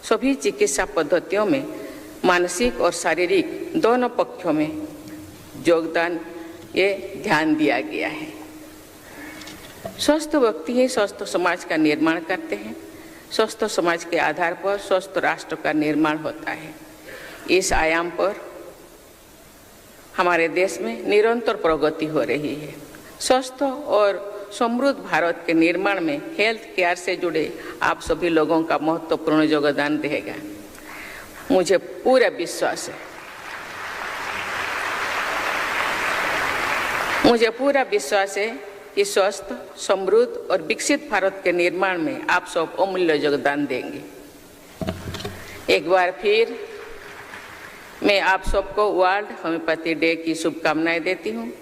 सभी चिकित्सा पद्धतियों में मानसिक और शारीरिक दोनों पक्षों में योगदान ये ध्यान दिया गया है। स्वस्थ व्यक्ति ही स्वस्थ समाज का निर्माण करते हैं। स्वस्थ समाज के आधार पर स्वस्थ राष्ट्र का निर्माण होता है। इस आयाम पर हमारे देश में निरंतर प्रगति हो रही है। स्वस्थ और समृद्ध भारत के निर्माण में हेल्थ केयर से जुड़े आप सभी लोगों का महत्वपूर्ण योगदान रहेगा। मुझे पूरा विश्वास है कि स्वस्थ, समृद्ध और विकसित भारत के निर्माण में आप सब अमूल्य योगदान देंगे। एक बार फिर मैं आप सबको वर्ल्ड होम्योपैथी डे की शुभकामनाएं देती हूँ।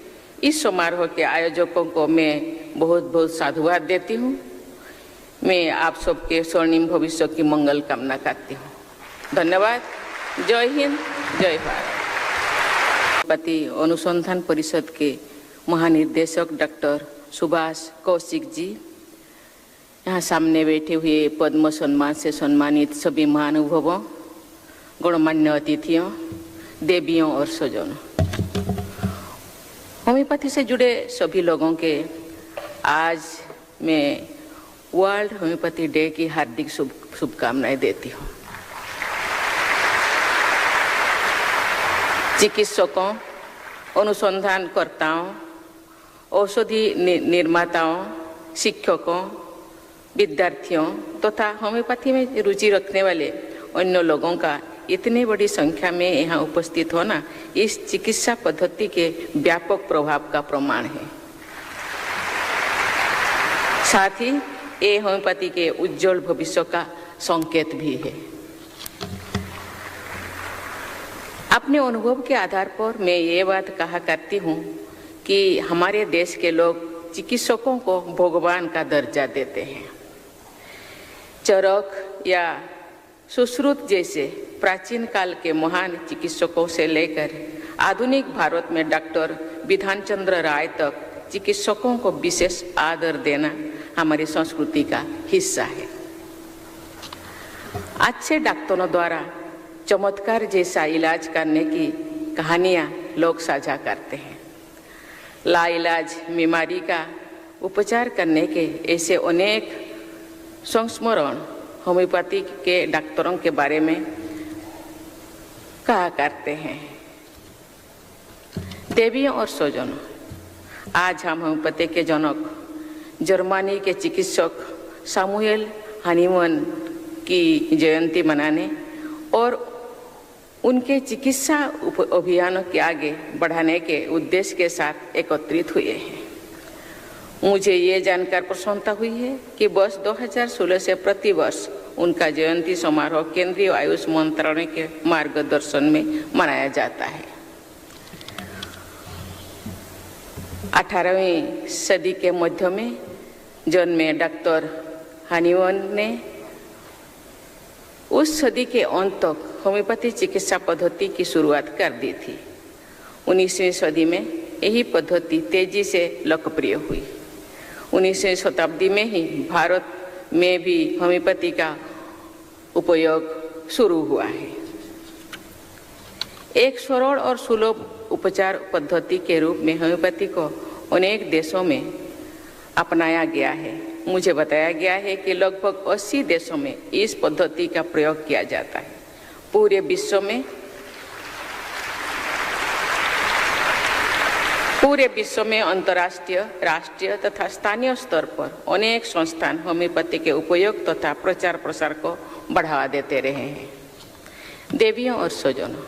इस समारोह के आयोजकों को मैं बहुत बहुत साधुवाद देती हूँ। मैं आप सबके स्वर्णिम भविष्य की मंगल कामना करती हूँ। धन्यवाद। जय हिंद, जय भारत। होम्योपैथी अनुसंधान परिषद के महानिर्देशक डॉक्टर सुभाष कौशिक जी, यहाँ सामने बैठे हुए पद्म सम्मान से सम्मानित सभी महानुभावों, गणमान्य अतिथियों, देवियों और स्वजनों, होम्योपैथी से जुड़े सभी लोगों के आज मैं वर्ल्ड होम्योपैथी डे की हार्दिक शुभकामनाएं देती हूँ। चिकित्सकों, अनुसंधानकर्ताओं, औषधि निर्माताओं, शिक्षकों, विद्यार्थियों तथा होम्योपैथी में रुचि रखने वाले अन्य लोगों का इतनी बड़ी संख्या में यहाँ उपस्थित होना इस चिकित्सा पद्धति के व्यापक प्रभाव का प्रमाण है। साथ ही ये होम्योपैथी के उज्जवल भविष्य का संकेत भी है। अपने अनुभव के आधार पर मैं ये बात कहा करती हूँ कि हमारे देश के लोग चिकित्सकों को भगवान का दर्जा देते हैं। चरक या सुश्रुत जैसे प्राचीन काल के महान चिकित्सकों से लेकर आधुनिक भारत में डॉक्टर विधान चंद्र राय तक चिकित्सकों को विशेष आदर देना हमारी संस्कृति का हिस्सा है। अच्छे डॉक्टरों द्वारा चमत्कार जैसा इलाज करने की कहानियाँ लोग साझा करते हैं। लाइलाज बीमारी का उपचार करने के ऐसे अनेक संस्मरण होम्योपैथी के डॉक्टरों के बारे में कहा करते हैं। देवियों और स्वजनों, आज हम होम्योपैथी के जनक जर्मनी के चिकित्सक सैमुअल हैनीमैन की जयंती मनाने और उनके चिकित्सा अभियानों के आगे बढ़ाने के उद्देश्य के साथ एकत्रित हुए हैं। मुझे ये जानकर प्रसन्नता हुई है कि वर्ष 2016 से प्रतिवर्ष उनका जयंती समारोह केंद्रीय आयुष मंत्रालय के मार्गदर्शन में मनाया जाता है। 18वीं सदी के मध्य में जन्मे डॉक्टर हैनीमैन ने उस सदी के अंत तक होम्योपैथी चिकित्सा पद्धति की शुरुआत कर दी थी। 19वीं सदी में यही पद्धति तेजी से लोकप्रिय हुई। 19वीं शताब्दी में ही भारत में भी होम्योपैथी का उपयोग शुरू हुआ है। एक सरल और सुलभ उपचार पद्धति के रूप में होम्योपैथी को अनेक देशों में अपनाया गया है। मुझे बताया गया है कि लगभग 80 देशों में इस पद्धति का प्रयोग किया जाता है। पूरे विश्व में अंतर्राष्ट्रीय, राष्ट्रीय तथा स्थानीय स्तर पर अनेक संस्थान होम्योपैथी के उपयोग तथा प्रचार प्रसार को बढ़ावा देते रहे हैं। देवियों और स्वजनों,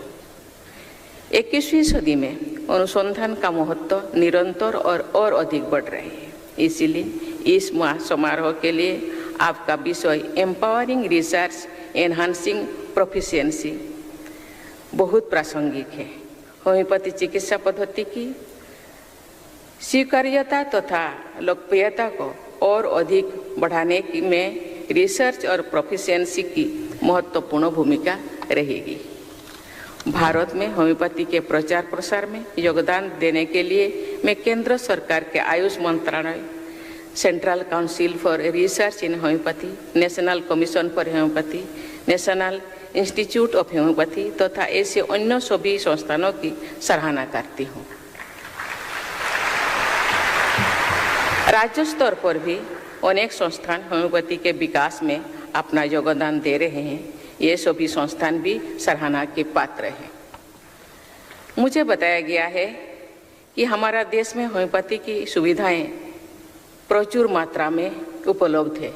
21वीं सदी में अनुसंधान का महत्व निरंतर और अधिक बढ़ रही है। इसलिए इस समारोह के लिए आपका विषय एम्पावरिंग रिसर्च एनहांसिंग प्रोफिशिएंसी बहुत प्रासंगिक है। होम्योपैथी चिकित्सा पद्धति की स्वीकार्यता तथा लोकप्रियता को और अधिक बढ़ाने में रिसर्च और प्रोफिशिएंसी की महत्वपूर्ण भूमिका रहेगी। भारत में होम्योपैथी के प्रचार प्रसार में योगदान देने के लिए मैं केंद्र सरकार के आयुष मंत्रालय, central council for research in homeopathy, national commission for homeopathy, national institute of homeopathy तथा ऐसे अन्य सभी संस्थानों की सराहना करती हूँ। राज्य स्तर पर भी अनेक संस्थान होम्योपैथी के विकास में अपना योगदान दे रहे हैं। ये सभी संस्थान भी सराहना के पात्र हैं। मुझे बताया गया है कि हमारा देश में होम्योपैथी की सुविधाएं प्रचुर मात्रा में उपलब्ध है।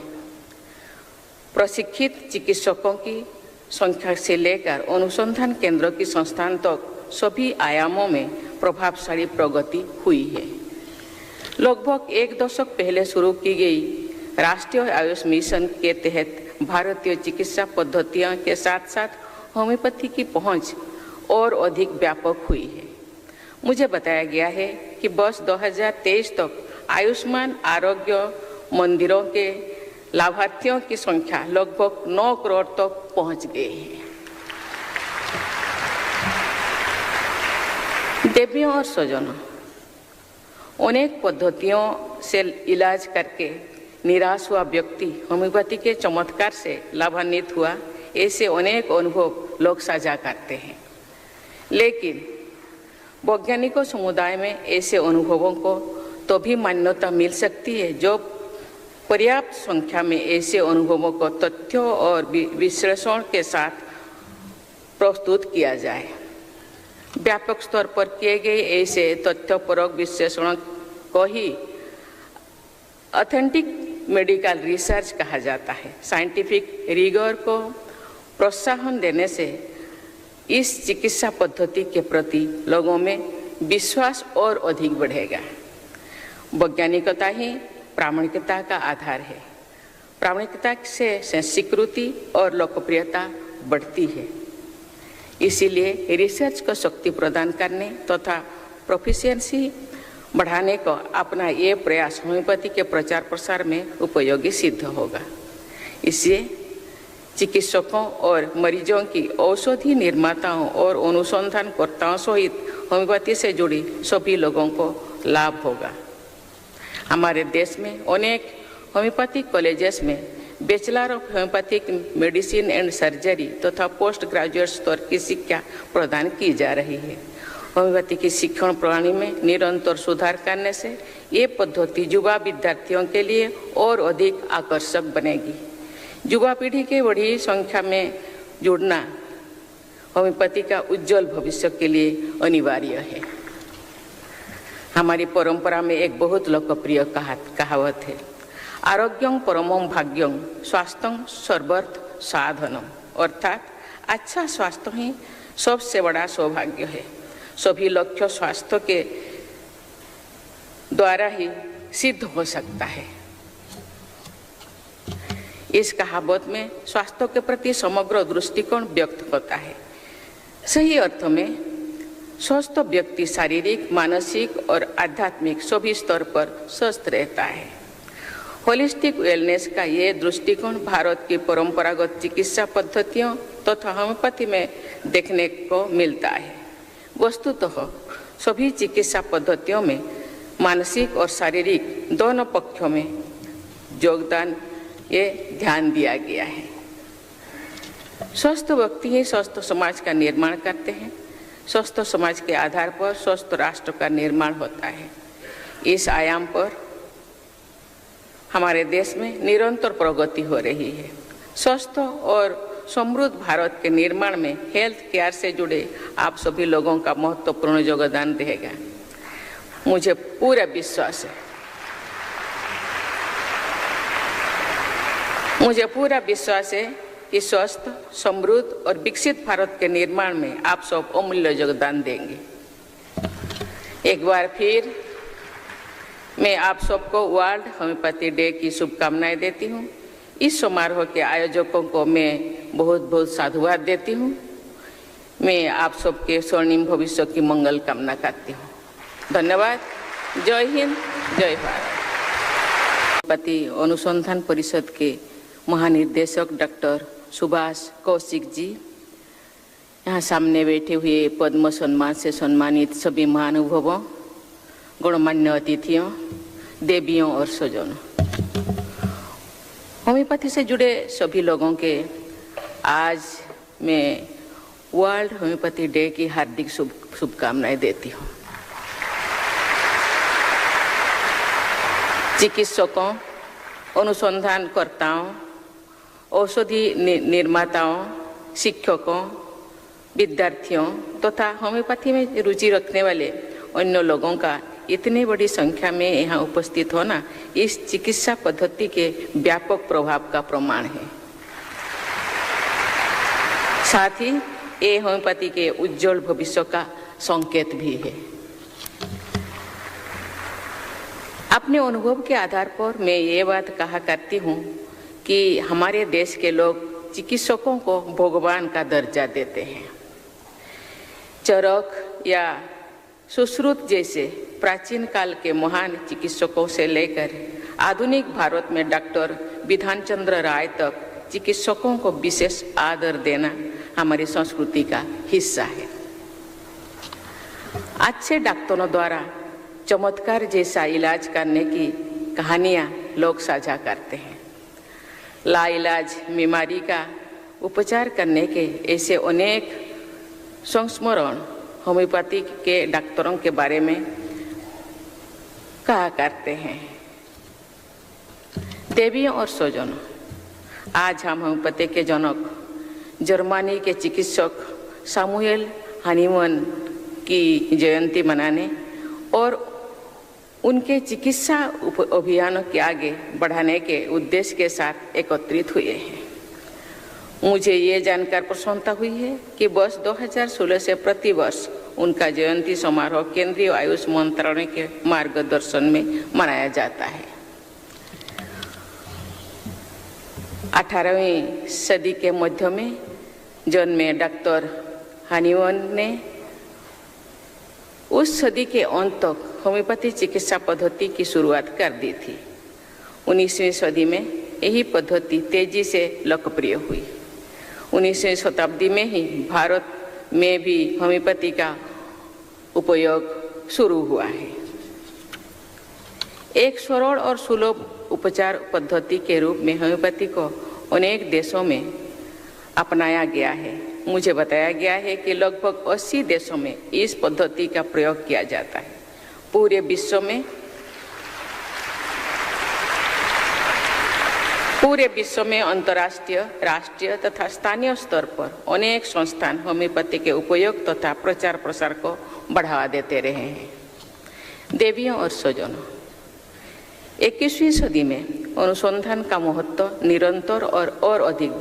प्रशिक्षित चिकित्सकों की संख्या से लेकर अनुसंधान केंद्रों की संस्थान तक सभी आयामों में प्रभावशाली प्रगति हुई है। लगभग एक दशक पहले शुरू की गई राष्ट्रीय आयुष मिशन के तहत भारतीय चिकित्सा पद्धतियों के साथ साथ होम्योपैथी की पहुंच और अधिक व्यापक हुई है। मुझे बताया गया है कि वर्ष 2023 तक आयुष्मान आरोग्य मंदिरों के लाभार्थियों की संख्या लगभग 9 करोड़ तक पहुंच गई है। देवियों और स्वजनों, अनेक पद्धतियों से इलाज करके निराश हुआ व्यक्ति होम्योपैथी के चमत्कार से लाभान्वित हुआ, ऐसे अनेक अनुभव लोग साझा करते हैं। लेकिन वैज्ञानिकों समुदाय में ऐसे अनुभवों को तो भी मान्यता मिल सकती है जो पर्याप्त संख्या में ऐसे अनुभवों को तथ्यों और विश्लेषण के साथ प्रस्तुत किया जाए। व्यापक स्तर पर किए गए ऐसे तथ्यपरक विश्लेषण को ही ऑथेंटिक मेडिकल रिसर्च कहा जाता है। साइंटिफिक रिगोर को प्रोत्साहन देने से इस चिकित्सा पद्धति के प्रति लोगों में विश्वास और अधिक बढ़ेगा। वैज्ञानिकता ही प्रामाणिकता का आधार है। प्रामाणिकता से स्वीकृति और लोकप्रियता बढ़ती है। इसीलिए रिसर्च को शक्ति प्रदान करने तथा प्रोफिशिएंसी बढ़ाने को अपना ये प्रयास होम्योपैथी के प्रचार प्रसार में उपयोगी सिद्ध होगा। इससे चिकित्सकों और मरीजों की औषधि निर्माताओं और अनुसंधानकर्ताओं सहित होम्योपैथी से जुड़ी सभी लोगों को लाभ होगा। हमारे देश में अनेक होम्योपैथिक कॉलेजेस में bachelor of homeopathic medicine and surgery तथा पोस्ट ग्रेजुएट स्तर की शिक्षा प्रदान की जा रही है। होम्योपैथी की शिक्षण प्रणाली में निरंतर सुधार करने से ये पद्धति युवा विद्यार्थियों के लिए और अधिक आकर्षक बनेगी। युवा पीढ़ी के बड़ी संख्या में जुड़ना होम्योपैथी का उज्जवल भविष्य के लिए अनिवार्य है। हमारी परंपरा में एक बहुत लोकप्रिय कहावत है, आरोग्यं परमं भाग्यं स्वास्थ्यं सर्वर्थ साधनम, अर्थात अच्छा स्वास्थ्य ही सबसे बड़ा सौभाग्य है। सभी लक्ष्य स्वास्थ्य के द्वारा ही सिद्ध हो सकता है। इस कहावत में स्वास्थ्य के प्रति समग्र दृष्टिकोण व्यक्त होता है। सही अर्थ में स्वस्थ व्यक्ति शारीरिक, मानसिक और आध्यात्मिक सभी स्तर पर स्वस्थ रहता है। होलिस्टिक वेलनेस का ये दृष्टिकोण भारत की परंपरागत चिकित्सा पद्धतियों तथा होम्योपैथी में देखने को मिलता है। वस्तुतः सभी चिकित्सा पद्धतियों में मानसिक और शारीरिक दोनों पक्षों में योगदान ये ध्यान दिया गया है। स्वस्थ व्यक्ति ही स्वस्थ समाज का निर्माण करते हैं। स्वस्थ समाज के आधार पर स्वस्थ राष्ट्र का निर्माण होता है। इस आयाम पर हमारे देश में निरंतर प्रगति हो रही है। स्वस्थ और समृद्ध भारत के निर्माण में हेल्थ केयर से जुड़े आप सभी लोगों का महत्वपूर्ण योगदान रहेगा। मुझे पूरा विश्वास है कि स्वस्थ, समृद्ध और विकसित भारत के निर्माण में आप सब अमूल्य योगदान देंगे। एक बार फिर मैं आप सबको वर्ल्ड होम्योपैथी डे की शुभकामनाएं देती हूँ। इस समारोह के आयोजकों को मैं बहुत बहुत साधुवाद देती हूँ। मैं आप सबके स्वर्णिम भविष्य की मंगल कामना करती हूँ। धन्यवाद। जय हिंद, जय भारत। होम्योपैथी अनुसंधान परिषद के महानिर्देशक डॉक्टर सुभाष कौशिक जी, यहाँ सामने बैठे हुए पद्म सम्मान से सम्मानित सभी महानुभावों, गणमान्य अतिथियों, देवियों और स्वजनों, होम्योपैथी से जुड़े सभी लोगों के आज मैं वर्ल्ड होम्योपैथी डे की हार्दिक शुभकामनाएं देती हूँ। चिकित्सकों, अनुसंधानकर्ताओं, औषधि निर्माताओं, शिक्षकों, विद्यार्थियों तथा होम्योपैथी में रुचि रखने वाले अन्य लोगों का इतनी बड़ी संख्या में यहाँ उपस्थित होना इस चिकित्सा पद्धति के व्यापक प्रभाव का प्रमाण है। साथ ही ये होम्योपैथी के उज्जवल भविष्य का संकेत भी है। अपने अनुभव के आधार पर मैं ये बात कहा करती हूँ कि हमारे देश के लोग चिकित्सकों को भगवान का दर्जा देते हैं। चरक या सुश्रुत जैसे प्राचीन काल के महान चिकित्सकों से लेकर आधुनिक भारत में डॉक्टर विधान चंद्र राय तक चिकित्सकों को विशेष आदर देना हमारी संस्कृति का हिस्सा है। अच्छे डॉक्टरों द्वारा चमत्कार जैसा इलाज करने की कहानियां लोग साझा करते हैं। लाइलाज बीमारी का उपचार करने के ऐसे अनेक संस्मरण होम्योपैथी के डॉक्टरों के बारे में कहा करते हैं। देवियों और स्वजनों, आज हम होम्योपैथी के जनक जर्मनी के चिकित्सक सामुएल हानीमैन की जयंती मनाने और उनके चिकित्सा अभियानों के आगे बढ़ाने के उद्देश्य के साथ एकत्रित हुए हैं। मुझे ये जानकर प्रसन्नता हुई है कि वर्ष 2016 से प्रतिवर्ष उनका जयंती समारोह केंद्रीय आयुष मंत्रालय के मार्गदर्शन में मनाया जाता है। 18वीं सदी के मध्य में जन्मे डॉक्टर हनीमैन ने उस सदी के अंत तक होम्योपैथी चिकित्सा पद्धति की शुरुआत कर दी थी। 19वीं सदी में यही पद्धति तेजी से लोकप्रिय हुई। 19वीं शताब्दी में ही भारत में भी होम्योपैथी का उपयोग शुरू हुआ है। एक सरल और सुलभ उपचार पद्धति के रूप में होम्योपैथी को अनेक देशों में अपनाया गया है। मुझे बताया गया है कि लगभग 80 देशों में इस पद्धति का प्रयोग किया जाता है। पूरे विश्व में अंतर्राष्ट्रीय, राष्ट्रीय तथा स्थानीय स्तर पर अनेक संस्थान होम्योपैथी के उपयोग तथा प्रचार प्रसार को बढ़ावा देते रहे हैं। देवियों और स्वजनों, 21वीं सदी में अनुसंधान का महत्व निरंतर और अधिक बढ़